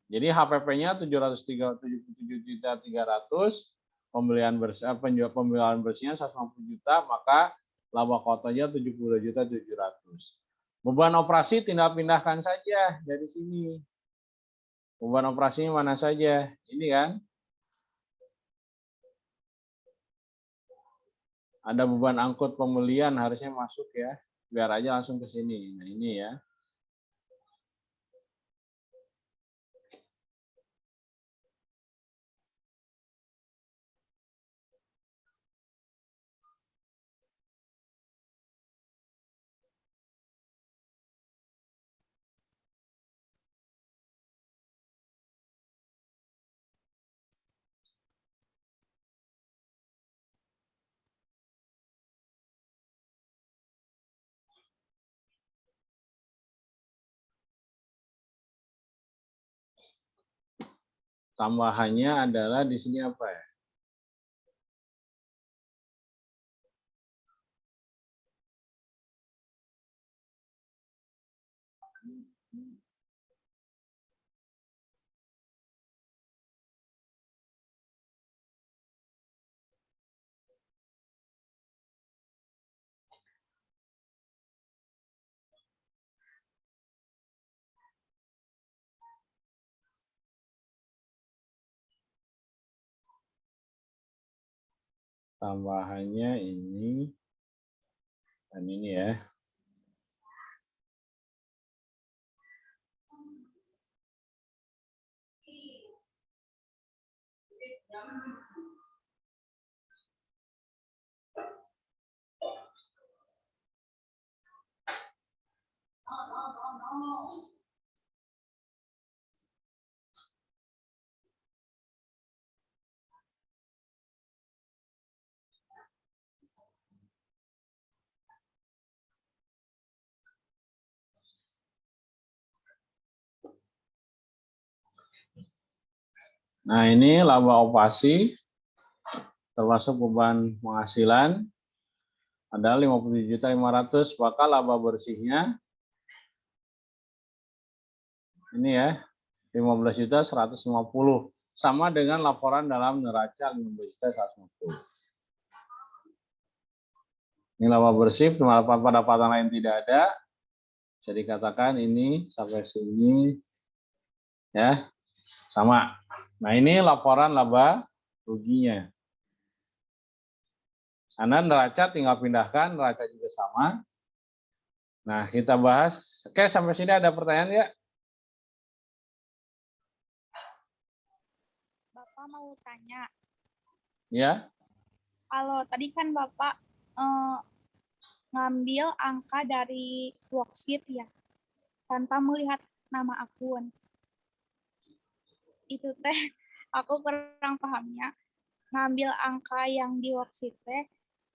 Jadi HPP-nya 777.300, pembelian bersihnya 150 juta, maka laba kotornya 72.700. Beban operasi tinggal pindahkan saja dari sini. Beban operasinya mana saja? Ini kan. Ada beban angkut pembelian harusnya masuk ya. Biar aja langsung ke sini. Nah, ini ya. Tambahannya adalah di sini apa ya? Tambahannya ini dan ini ya. Nah, ini laba operasi termasuk beban penghasilan adalah 57.500, maka laba bersihnya ini ya 15.150, sama dengan laporan dalam neraca 15.150. Ini laba bersih, pendapatan lain tidak ada. Bisa dikatakan ini sampai sini ya sama. Nah, ini laporan laba ruginya. Karena neraca tinggal pindahkan, neraca juga sama. Nah, kita bahas. Oke, sampai sini ada pertanyaan ya? Bapak mau tanya. Ya. Kalau tadi kan Bapak ngambil angka dari worksheet ya, tanpa melihat nama akun. Itu teh aku kurang pahamnya. Ngambil angka yang di worksheet teh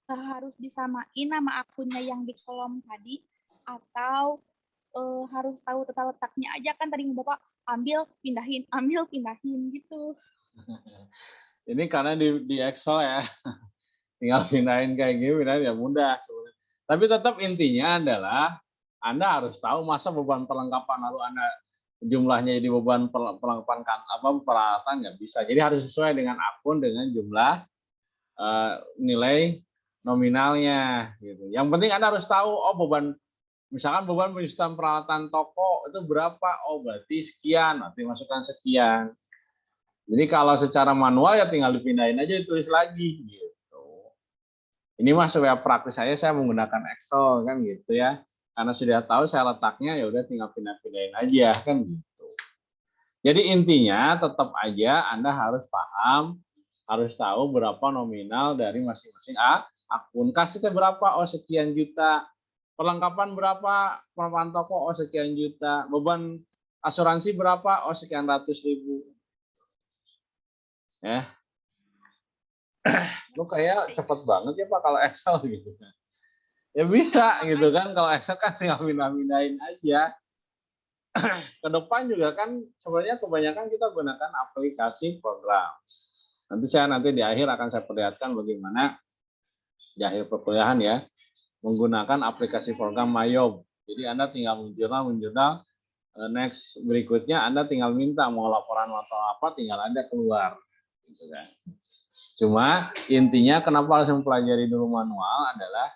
harus disamain nama akunnya yang di kolom tadi, atau harus tahu tata letaknya aja, kan tadi Bapak ambil pindahin gitu. Ini karena di Excel ya. Tinggal pindahin kayak gini, pindahin ya mudah sebenarnya. Tapi tetap intinya adalah Anda harus tahu masa beban perlengkapan lalu Anda jumlahnya jadi beban perlengkapan peralatan nggak bisa. Jadi harus sesuai dengan akun dengan jumlah nilai nominalnya gitu. Yang penting Anda harus tahu, oh beban, misalkan beban penyusutan peralatan toko itu berapa, oh berarti sekian, nanti masukkan sekian. Jadi kalau secara manual ya tinggal dipindahin aja, ditulis lagi gitu. Ini mah supaya praktis saya menggunakan Excel kan gitu ya. Karena sudah tahu saya letaknya, ya udah tinggal pindah-pindahin aja kan gitu. Jadi intinya tetap aja Anda harus paham, harus tahu berapa nominal dari masing-masing akun. Kasihnya berapa? Oh sekian juta. Perlengkapan berapa? Perlengkapan toko, oh sekian juta. Beban asuransi berapa? Oh sekian ratus ribu. Ya, lu kayak cepet banget ya Pak kalau Excel gitu kan. Ya bisa gitu kan, kalau Excel kan tinggal pindah-pindahin aja. Ke depan juga kan sebenarnya kebanyakan kita gunakan aplikasi program. Nanti di akhir akan saya perlihatkan bagaimana di akhir perkuliahan ya, menggunakan aplikasi program Mayob. Jadi Anda tinggal menjurnal, next berikutnya Anda tinggal minta mau laporan atau apa, tinggal Anda keluar. Gitu kan. Cuma intinya kenapa harus mempelajari dulu manual adalah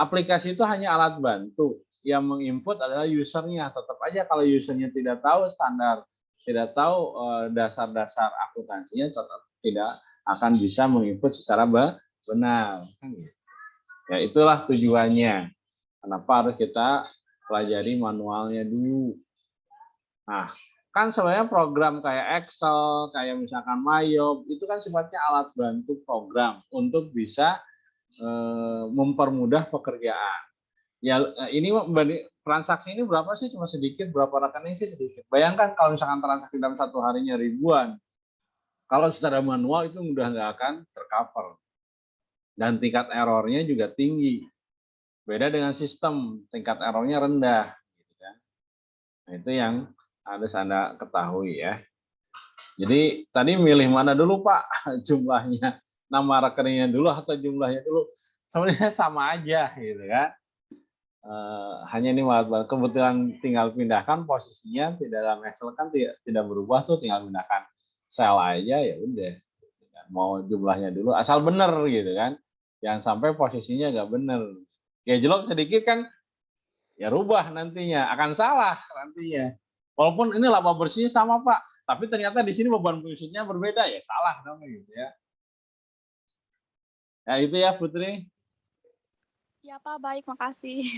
aplikasi itu hanya alat bantu. Yang menginput adalah usernya. Tetap aja kalau usernya tidak tahu standar, tidak tahu dasar-dasar akuntansinya, tetap tidak akan bisa menginput secara benar. Ya itulah tujuannya. Kenapa harus kita pelajari manualnya dulu. Nah, kan sebenarnya program kayak Excel, kayak misalkan Mayob, itu kan sifatnya alat bantu program untuk bisa mempermudah pekerjaan. Ya ini transaksi ini berapa sih? Cuma sedikit, berapa rekening sih sedikit. Bayangkan kalau misalkan transaksi dalam satu harinya ribuan, kalau secara manual itu udah nggak akan tercover. Dan tingkat errornya juga tinggi. Beda dengan sistem, tingkat errornya rendah. Gitu kan. Nah, itu yang harus Anda ketahui ya. Jadi tadi milih mana dulu Pak? Jumlahnya, nama rekeningnya dulu atau jumlahnya dulu? Sebenarnya sama aja gitu kan. Hanya ini kebetulan tinggal pindahkan posisinya, tidak dalam Excel kan tidak berubah tuh, tinggal pindahkan sel aja ya udah. Mau jumlahnya dulu asal benar gitu kan. Jangan sampai posisinya nggak benar. Ya jelek sedikit kan ya rubah nantinya, akan salah nantinya. Walaupun ini laba bersihnya sama Pak, tapi ternyata di sini beban penyusutnya berbeda, ya salah dong gitu ya. Ya itu ya Putri. Ya Pak, baik, makasih.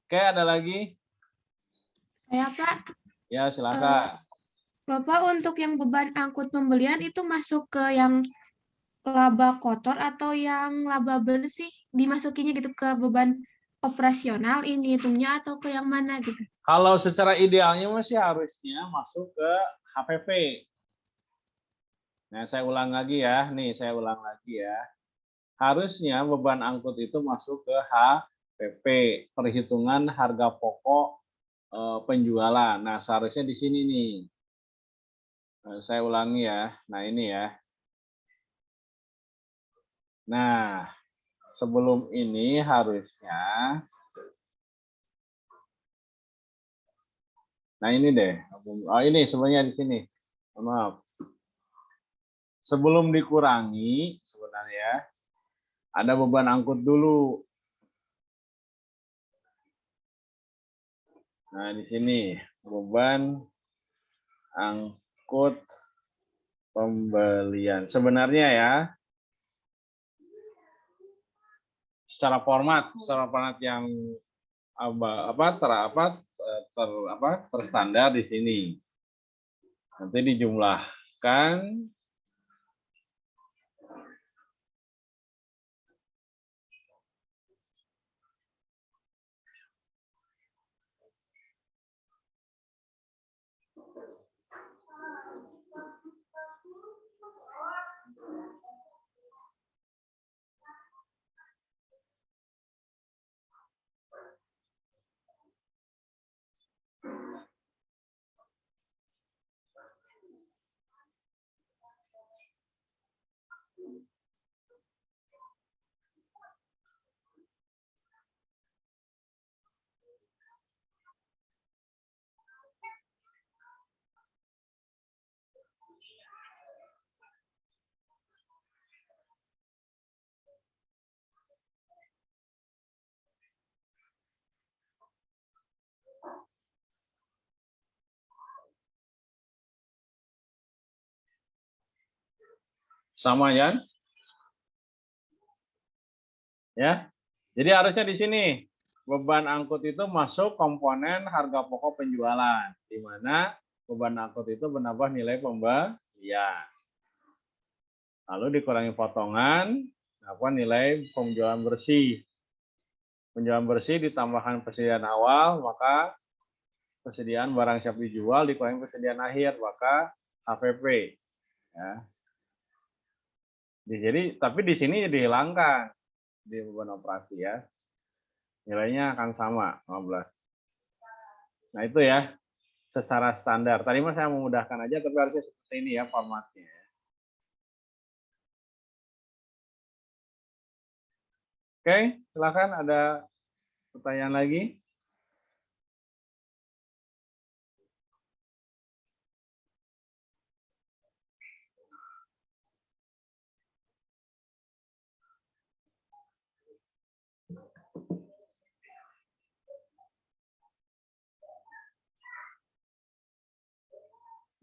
Oke, ada lagi? Saya Pak, Ya silakan. Bapak untuk yang beban angkut pembelian itu masuk ke yang laba kotor atau yang laba bersih, dimasukinya gitu ke beban operasional ini hitungnya atau ke yang mana gitu? Kalau secara idealnya masih harusnya masuk ke HPP. Nah, saya ulang lagi ya. Nih, saya ulang lagi ya. Harusnya beban angkut itu masuk ke HPP, perhitungan harga pokok penjualan. Nah, seharusnya di sini nih. Saya ulangi ya. Nah, ini ya. Nah, sebelum ini harusnya, nah ini deh. Oh ini sebenarnya di sini. Maaf. Sebelum dikurangi sebenarnya ada beban angkut dulu. Nah di sini beban angkut pembelian. Sebenarnya ya, secara format yang terstandar di sini. Nanti dijumlahkan Sama ya? Ya. Jadi harusnya di sini beban angkut itu masuk komponen harga pokok penjualan, di mana beban angkut itu menambah nilai pembelian. Lalu dikurangi potongan, apa nilai penjualan bersih. Penjualan bersih ditambahkan persediaan awal, maka persediaan barang siap dijual dikurangi persediaan akhir, maka HPP. Ya. Jadi, tapi di sini dihilangkan di beban operasi ya. Nilainya akan sama 15. Nah itu ya secara standar. Tadi mas saya memudahkan aja, tapi harusnya seperti ini ya formatnya. Oke, silakan ada pertanyaan lagi.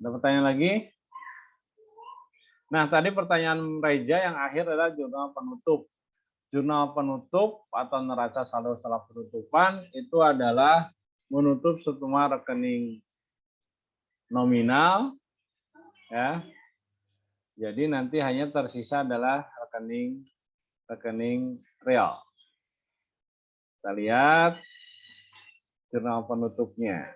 Ada pertanyaan lagi? Nah, tadi pertanyaan Reja yang akhir adalah jurnal penutup. Jurnal penutup atau neraca saldo setelah penutupan itu adalah menutup semua rekening nominal, ya. Jadi nanti hanya tersisa adalah rekening real. Kita lihat jurnal penutupnya.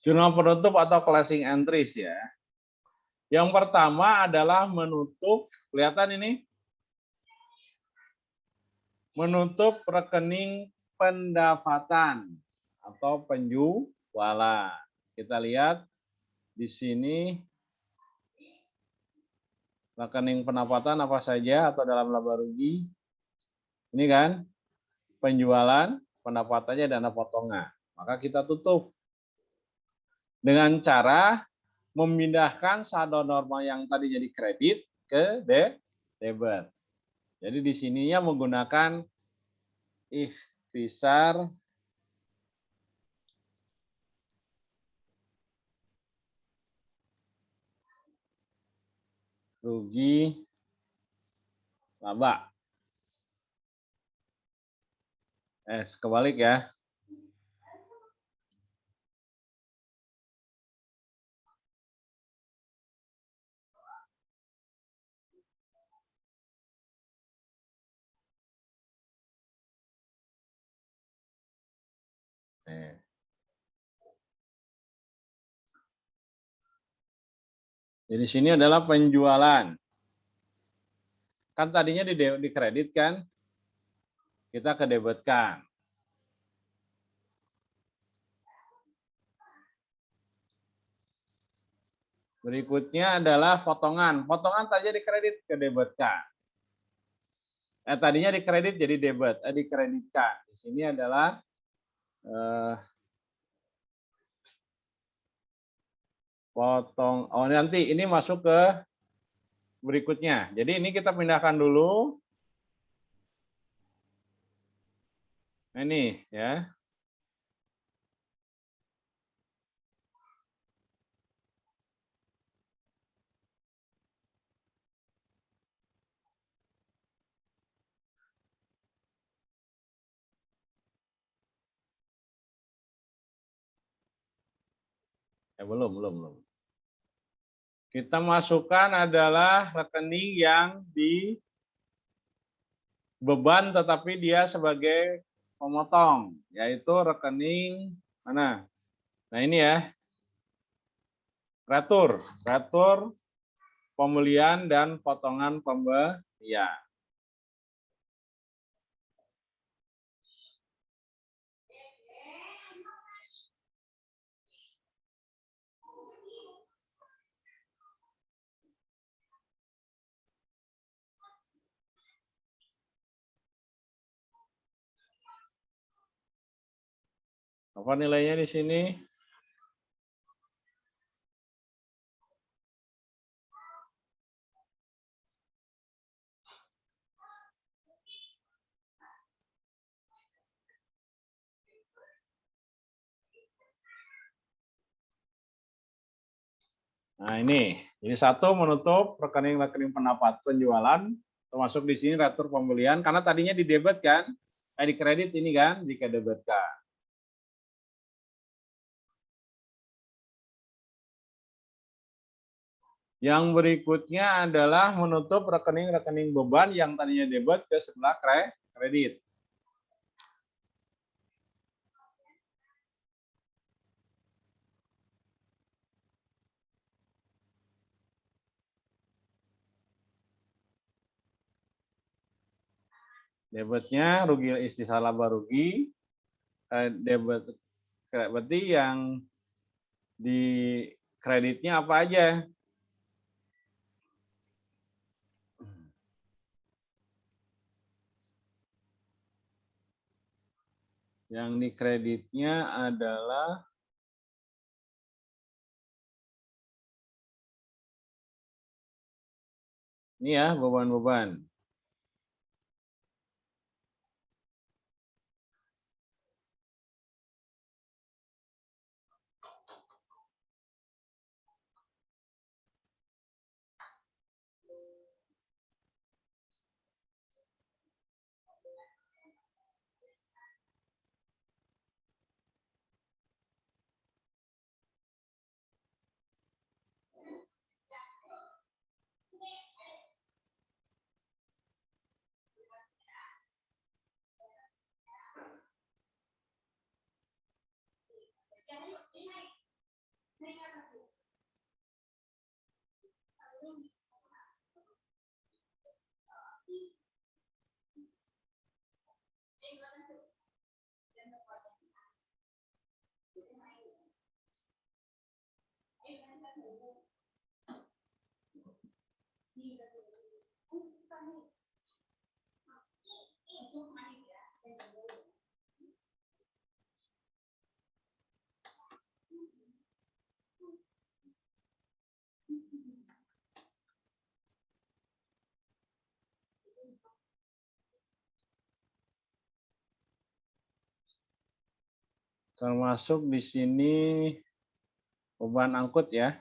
Jurnal penutup atau closing entries ya. Yang pertama adalah menutup, kelihatan ini? Menutup rekening pendapatan atau penjualan. Kita lihat di sini rekening pendapatan apa saja atau dalam laba rugi. Ini kan penjualan, pendapatannya dana potongan. Maka kita tutup dengan cara memindahkan saldo normal yang tadi jadi kredit ke debit. Jadi di sininya menggunakan ikhtisar rugi laba. Kebalik ya. Jadi sini adalah penjualan. Kan tadinya di kredit kan, kita ke debitkan. Berikutnya adalah potongan. Potongan tadinya di kredit ke debitkan. Tadinya di kredit jadi debit, dikreditkan. Di sini adalah potong. Oh nanti ini masuk ke berikutnya. Jadi ini kita pindahkan dulu. Ini ya. Belum. Kita masukkan adalah rekening yang di beban tetapi dia sebagai pemotong, yaitu rekening mana? Nah ini ya, retur pembelian dan potongan pembelian. Apa nilainya di sini? Nah ini, jadi satu menutup rekening-rekening pendapat penjualan, termasuk di sini retur pembelian, karena tadinya di debit kan, di kredit ini kan, jika debitkan. Yang berikutnya adalah menutup rekening-rekening beban yang tadinya debit ke sebelah kredit. Debitnya rugi istilah laba rugi, debit berarti yang di kreditnya apa aja? Yang di kreditnya adalah ini ya, beban-beban. Termasuk di sini beban angkut ya.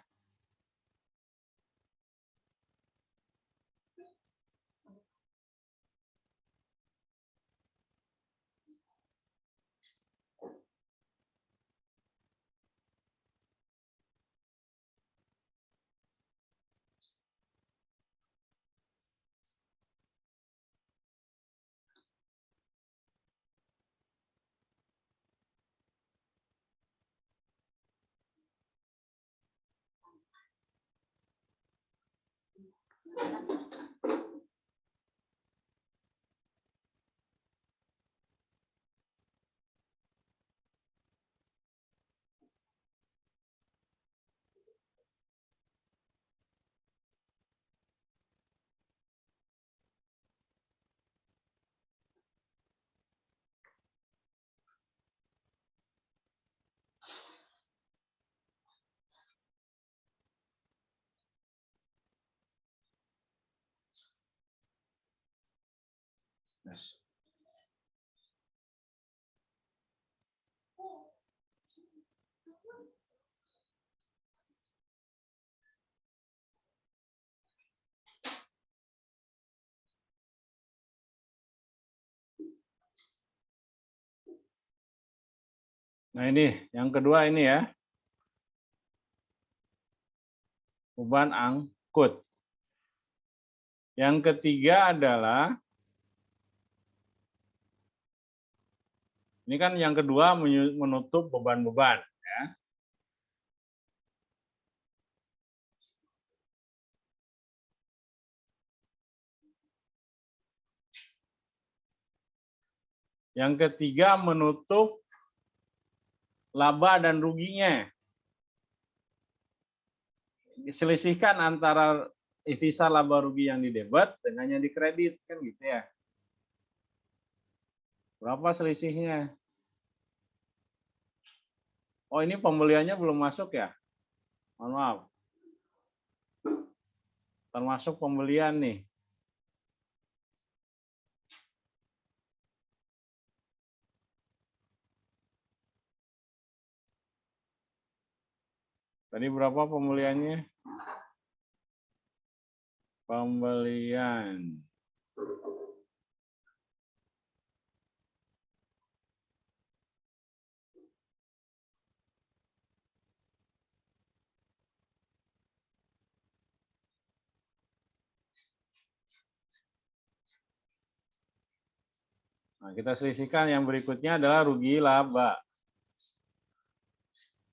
Yes. Nah ini, yang kedua ini ya. beban angkut. Yang ketiga adalah, ini kan yang kedua menutup beban-beban. Ya. Yang ketiga menutup laba dan ruginya. Selisihkan antara ikhtisar laba rugi yang didebet dengan yang dikredit, kan gitu ya. Berapa selisihnya? Oh, ini pembeliannya belum masuk ya? Mohon maaf. Termasuk pembelian nih. Tadi berapa pembeliannya? Pembelian. Nah, kita selisihkan yang berikutnya adalah rugi laba.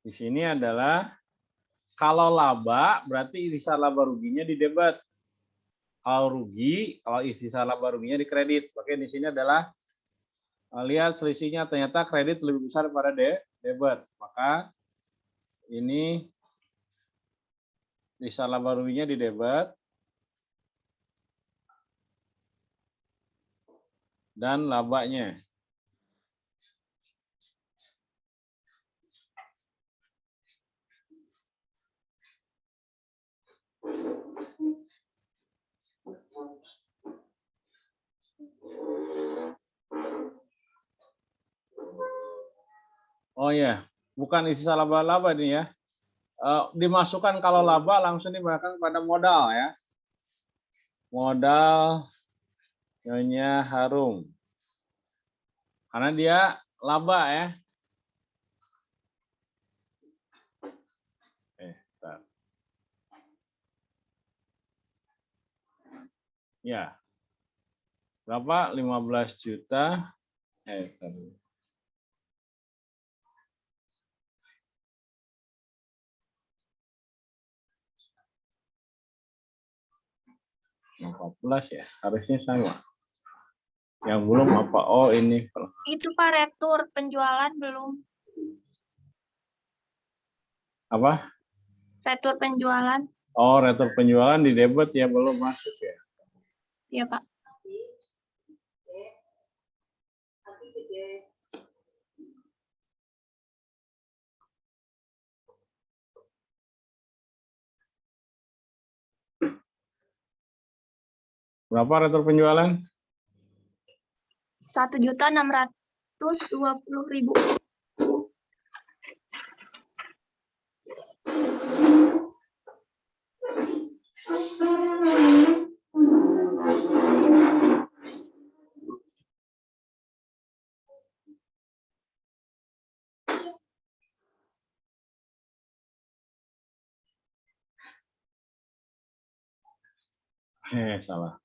Di sini adalah kalau laba berarti ikhtisar laba ruginya didebet. Kalau rugi, kalau ikhtisar laba ruginya dikredit. Oke, di sini adalah lihat selisihnya ternyata kredit lebih besar daripada debit. Maka ini ikhtisar laba ruginya didebet dan labanya. Oh ya, bukan ikhtisar laba-laba ini ya. Dimasukkan kalau laba langsung dimasukkan pada modal ya. Modal Nyonya Harum. Karena dia laba ya. Bentar. Ya. Berapa? 15 juta. Bentar. ya, harusnya sama. Yang belum apa? Oh, ini. Itu Pak retur penjualan belum. Apa? Retur penjualan. Oh, retur penjualan di debit ya, belum masuk ya. Iya, Pak. Berapa retur penjualan? 1.620.000. Salah.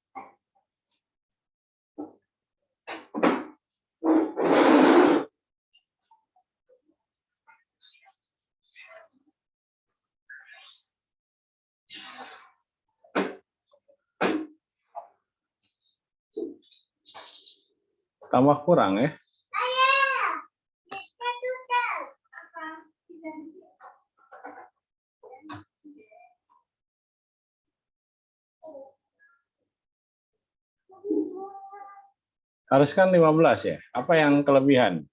Tambah kurang ya. Harus kan 15 ya. Apa yang kelebihan?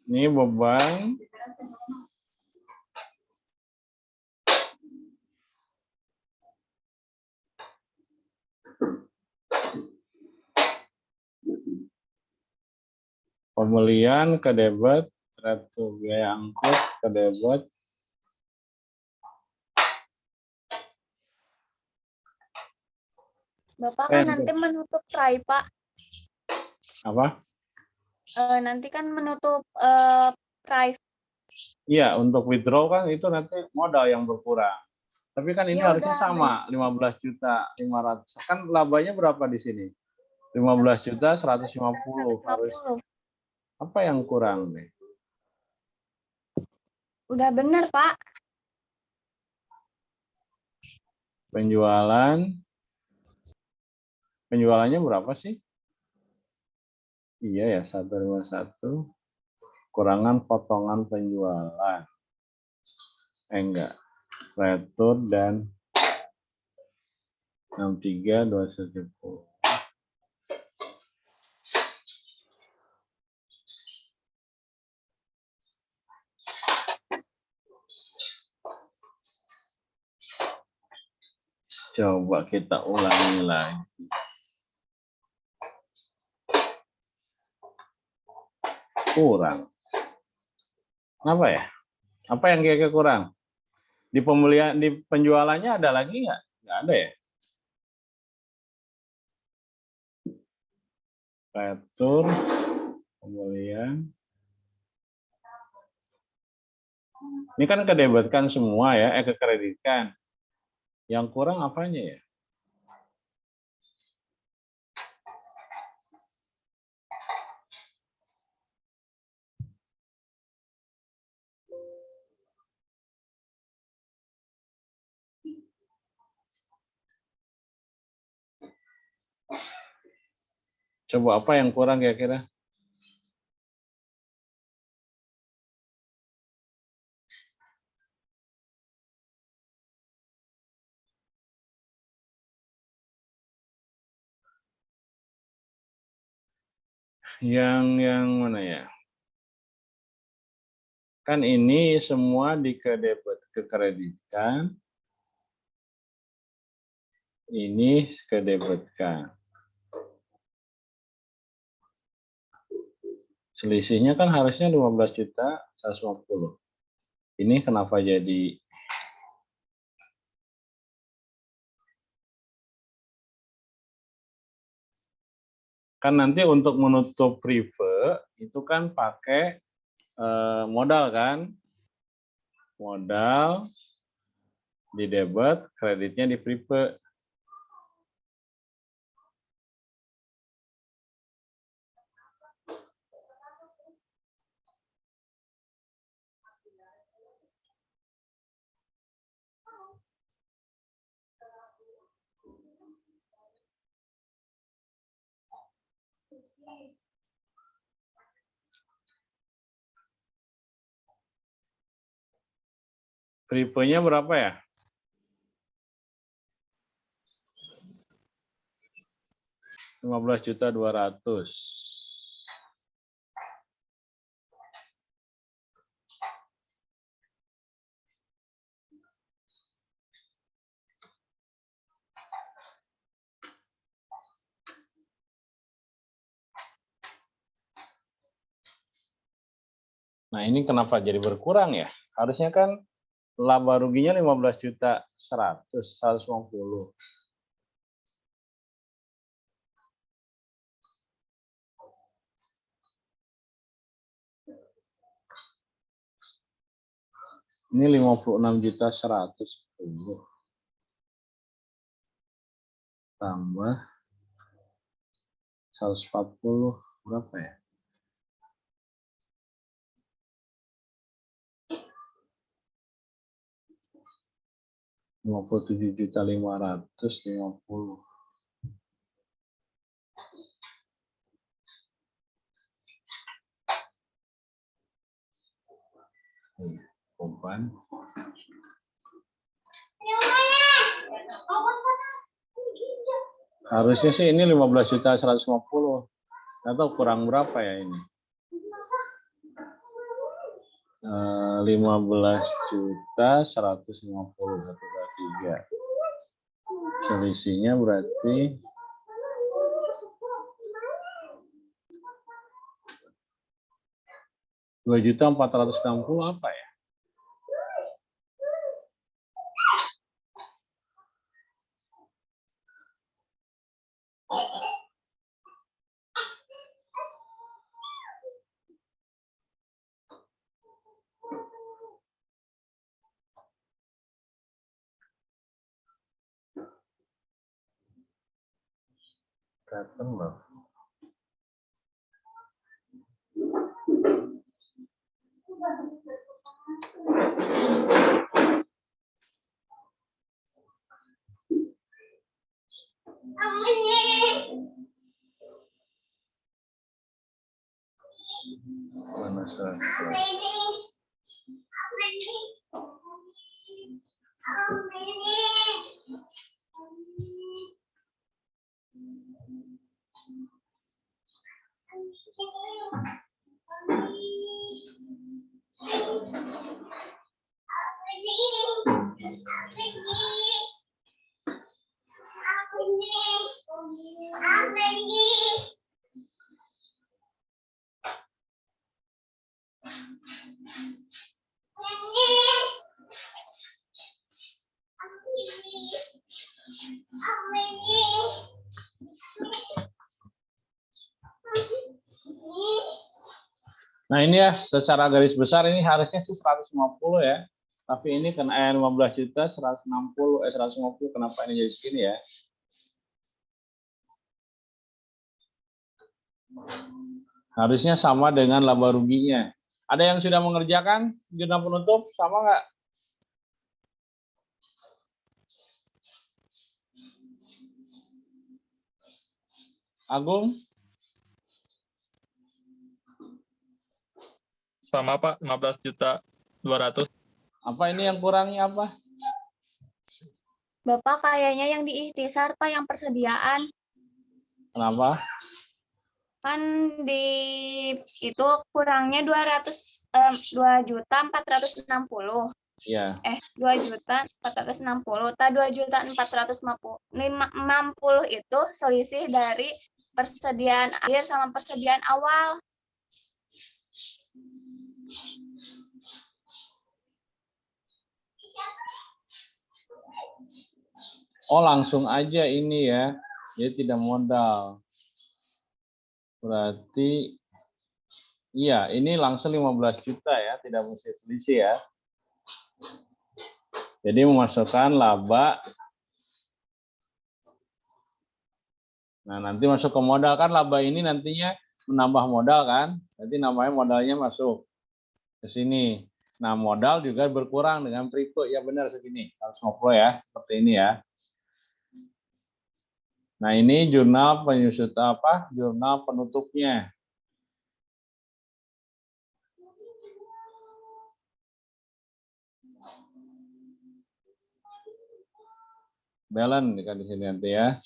Ini beban. Pembelian ke debit, retur biaya angkut ke debit. Bapak kan nanti menutup tray, Pak. Apa? nanti kan menutup price. Iya, untuk withdraw kan itu nanti modal yang berkurang. Tapi kan ini Ya harusnya udah, sama, 15.500.000. Kan labanya berapa di sini? 15.150.000 harus. 150. Apa yang kurang nih? Udah bener, Pak. Penjualannya berapa sih? Iya ya, 151 kurangan potongan penjualan. Enggak. Retur dan 63.210. Coba kita ulangi lagi. Kurang. Kenapa ya? Apa yang kira-kira kurang? Di pembelian, di penjualannya ada lagi nggak? Nggak ada ya? Retur, pembelian. Ini kan kedebitkan semua ya, kekreditkan. Yang kurang apanya ya? Coba apa yang kurang kira-kira? Yang mana ya? Kan ini semua dikreditkan. Ini kedebitkan. Selisihnya kan harusnya 15.150. Ini kenapa jadi kan nanti untuk menutup prive itu kan pakai modal kan? Modal di debit, kreditnya di prive. Prive-nya berapa ya? Rp15.200.000. Nah, ini kenapa jadi berkurang ya? Harusnya kan laba ruginya 15.150. Ini 56.110 tambah 140 berapa ya? 57.550. Beban. Harusnya sih ini 15.150. Atau kurang berapa ya ini? 15.150 selisihnya berarti 2.460 apa ya? Kelihatan loh. Mana saja. Nah ini ya, secara garis besar ini harusnya sih 150 ya. Tapi ini kan 15 juta 160, 150, kenapa ini jadi segini ya? Harusnya sama dengan laba ruginya. Ada yang sudah mengerjakan jurnal penutup, sama nggak? Agung? Sama Pak, 15.200.000. Apa ini yang kurangnya apa? Bapak kayaknya yang diikhtisar Pak yang persediaan. Kenapa? Kan di itu kurangnya 2.460.000. Iya. 2.460.000. 2.450.000 itu selisih dari persediaan akhir sama persediaan awal. Oh, langsung aja ini ya. Dia tidak modal. Berarti iya, ini langsung 15 juta ya, tidak mesti selisih ya. Jadi memasukkan laba. Nah, nanti masuk ke modal kan, laba ini nantinya menambah modal kan. Nanti namanya modalnya masuk ke sini. Nah, modal juga berkurang dengan periode ya, benar segini. 150 ya, seperti ini ya. Nah, ini jurnal penyusut apa? Jurnal penutupnya. Balance kan di sini nanti ya.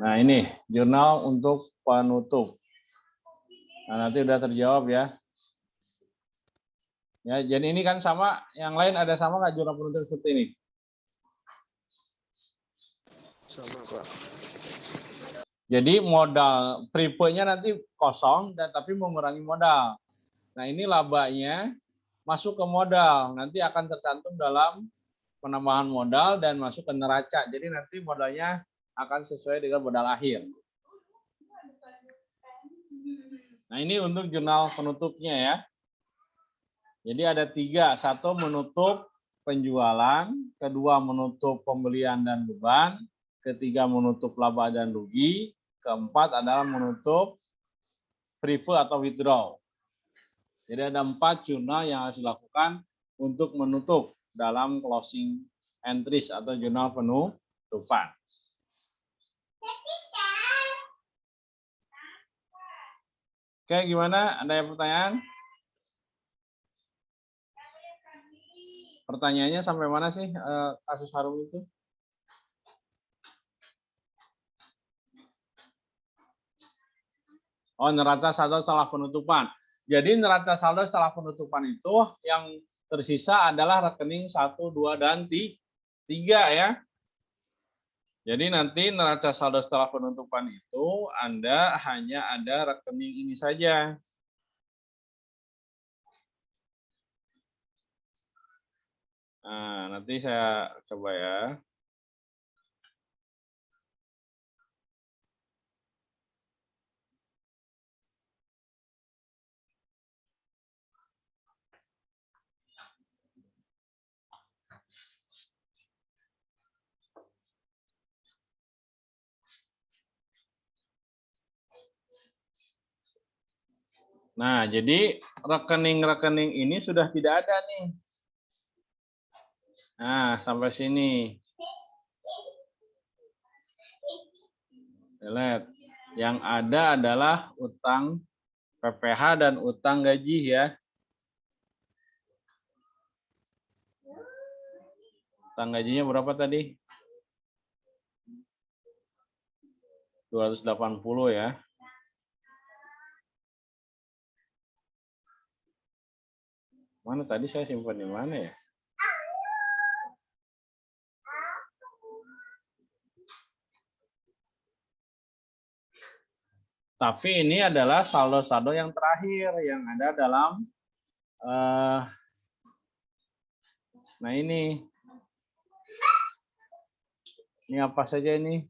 Nah, ini jurnal untuk penutup. Nah, nanti udah terjawab ya. Ya, jadi ini kan sama, yang lain ada sama nggak jurnal penutup seperti ini? Sama, Pak. Jadi modal prepe-nya nanti kosong dan tapi mengurangi modal. Nah, ini labanya masuk ke modal, nanti akan tercantum dalam penambahan modal dan masuk ke neraca. Jadi nanti modalnya akan sesuai dengan modal akhir. Nah, ini untuk jurnal penutupnya ya. Jadi ada 3, 1 menutup penjualan, kedua menutup pembelian dan beban, ketiga menutup laba dan rugi, keempat adalah menutup prepe atau withdraw. Jadi ada 4 jurnal yang harus dilakukan untuk menutup dalam closing entries atau jurnal penutupan. Oke, gimana? Ada yang pertanyaan? Pertanyaannya sampai mana sih kasus Harum itu? Oh, neraca saldo setelah penutupan. Jadi neraca saldo setelah penutupan itu yang tersisa adalah rekening 1, 2, dan 3 ya. Jadi nanti neraca saldo setelah penutupan itu Anda hanya ada rekening ini saja. Nah, nanti saya coba ya. Nah, jadi rekening-rekening ini sudah tidak ada nih. Nah, sampai sini. Delete. Yang ada adalah utang PPh dan utang gaji ya. Utang gajinya berapa tadi? 280 ya. Mana tadi saya simpan di mana ya? Tapi ini adalah saldo-saldo yang terakhir yang ada dalam nah ini apa saja ini?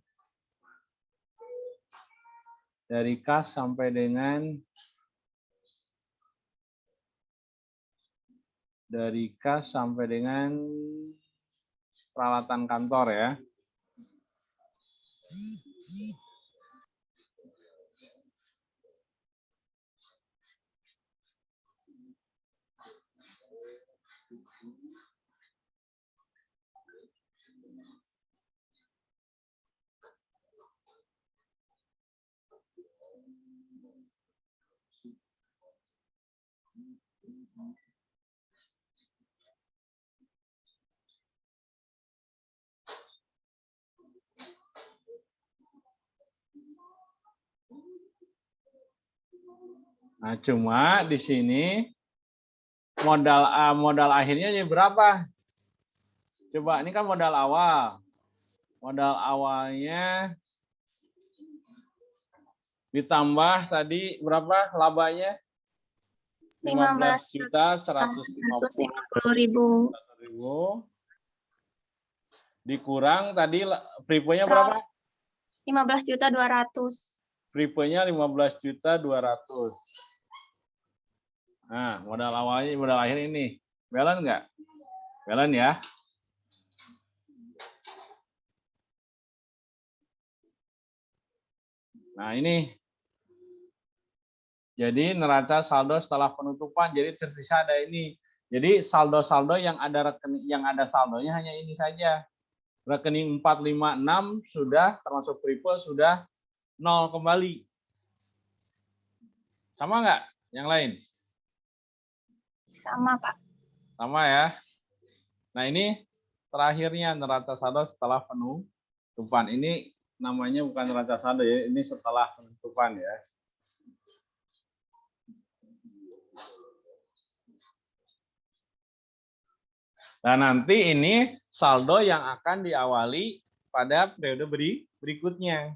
Dari kas sampai dengan peralatan kantor ya. Nah, cuma di sini modal akhirnya jadi berapa? Coba ini kan modal awal. Modal awalnya ditambah tadi berapa labanya? 15.150.000. Dikurang tadi Pripo-nya berapa? 15.200.000. Pripo-nya 15.200.000. Nah, modal awalnya, modal akhir ini. Balance nggak? Balance ya. Nah, ini. Jadi neraca saldo setelah penutupan. Jadi tersisa ada ini. Jadi saldo-saldo yang ada rekening, yang ada saldonya hanya ini saja. Rekening 456 sudah termasuk Pripo sudah 0 kembali. Sama nggak yang lain? Sama, Pak. Sama ya. Nah, ini terakhirnya neraca saldo setelah penutupan. Ini namanya bukan neraca saldo ya, ini setelah penutupan ya. Nah, nanti ini saldo yang akan diawali pada periode berikutnya.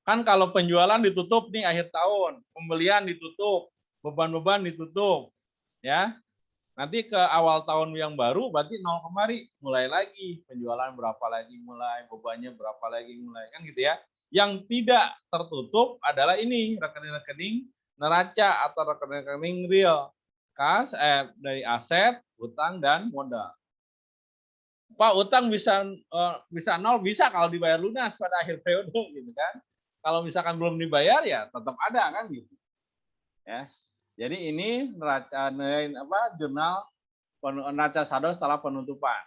Kan kalau penjualan ditutup nih akhir tahun, pembelian ditutup, beban-beban ditutup, ya. Nanti ke awal tahun yang baru berarti 0 kemari, mulai lagi penjualan berapa lagi mulai, bebannya berapa lagi mulai, kan gitu ya. Yang tidak tertutup adalah ini rekening-rekening neraca atau rekening-rekening real, kas dari aset, utang dan modal. Pak, utang bisa 0 bisa kalau dibayar lunas pada akhir periode gitu kan. Kalau misalkan belum dibayar ya tetap ada kan gitu. Ya. Jadi ini neraca jurnal neraca saldo setelah penutupan.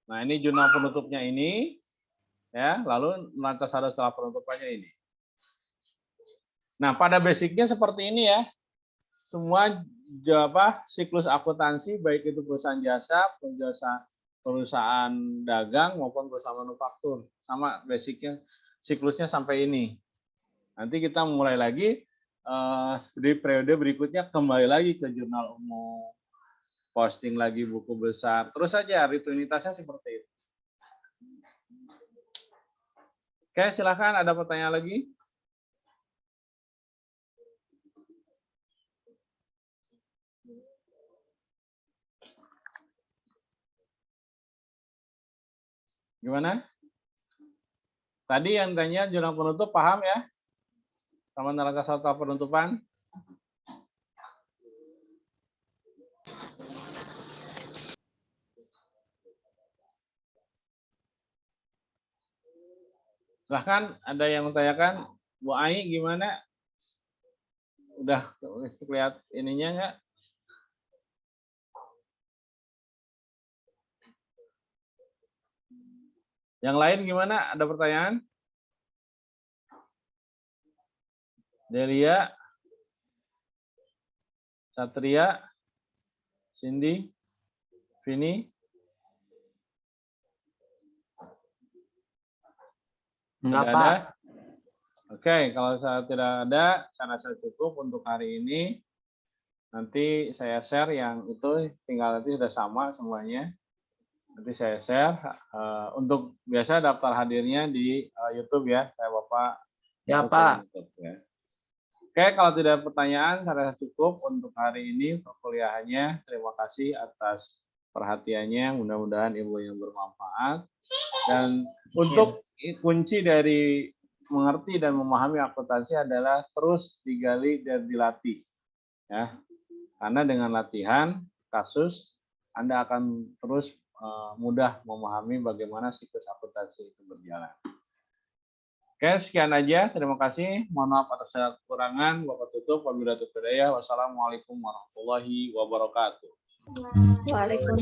Nah, ini jurnal penutupnya ini ya, lalu neraca saldo setelah penutupannya ini. Nah, pada basicnya seperti ini ya. Semua siklus akuntansi baik itu perusahaan jasa, perusahaan dagang maupun perusahaan manufaktur. Sama basicnya siklusnya sampai ini. Nanti kita mulai lagi di periode berikutnya kembali lagi ke jurnal umum, posting lagi buku besar, terus saja rutinitasnya seperti itu. Oke, silakan ada pertanyaan lagi? Gimana? Tadi yang tanya jurnal penutup paham ya? Sama neraca saldo penutupan? Silahkan, ada yang menanyakan, Bu Ai gimana? Udah lihat ininya nggak? Yang lain gimana? Ada pertanyaan? Delia, Satria, Cindy, Vini? Enggak, Tidak Pak. ada? Oke, kalau saya tidak ada, saya cukup untuk hari ini. Nanti saya share yang itu, tinggal nanti sudah sama semuanya. Nanti saya share. Untuk biasa daftar hadirnya di YouTube ya, saya Bapak. Ya, Untuk Pak. YouTube, ya. Oke, kalau tidak ada pertanyaan, saya cukup untuk hari ini perkuliahannya. Terima kasih atas perhatiannya. Mudah-mudahan ilmu yang bermanfaat. Dan untuk kunci dari mengerti dan memahami akuntansi adalah terus digali dan dilatih. Ya. Karena dengan latihan kasus, Anda akan terus mudah memahami bagaimana siklus akuntansi itu berjalan. Oke, sekian aja. Terima kasih. Mohon maaf atas segala kekurangan. Bapak tutup. Wabillahi taufiq wal hidayah. Wassalamualaikum warahmatullahi wabarakatuh. Waalaikumsalam.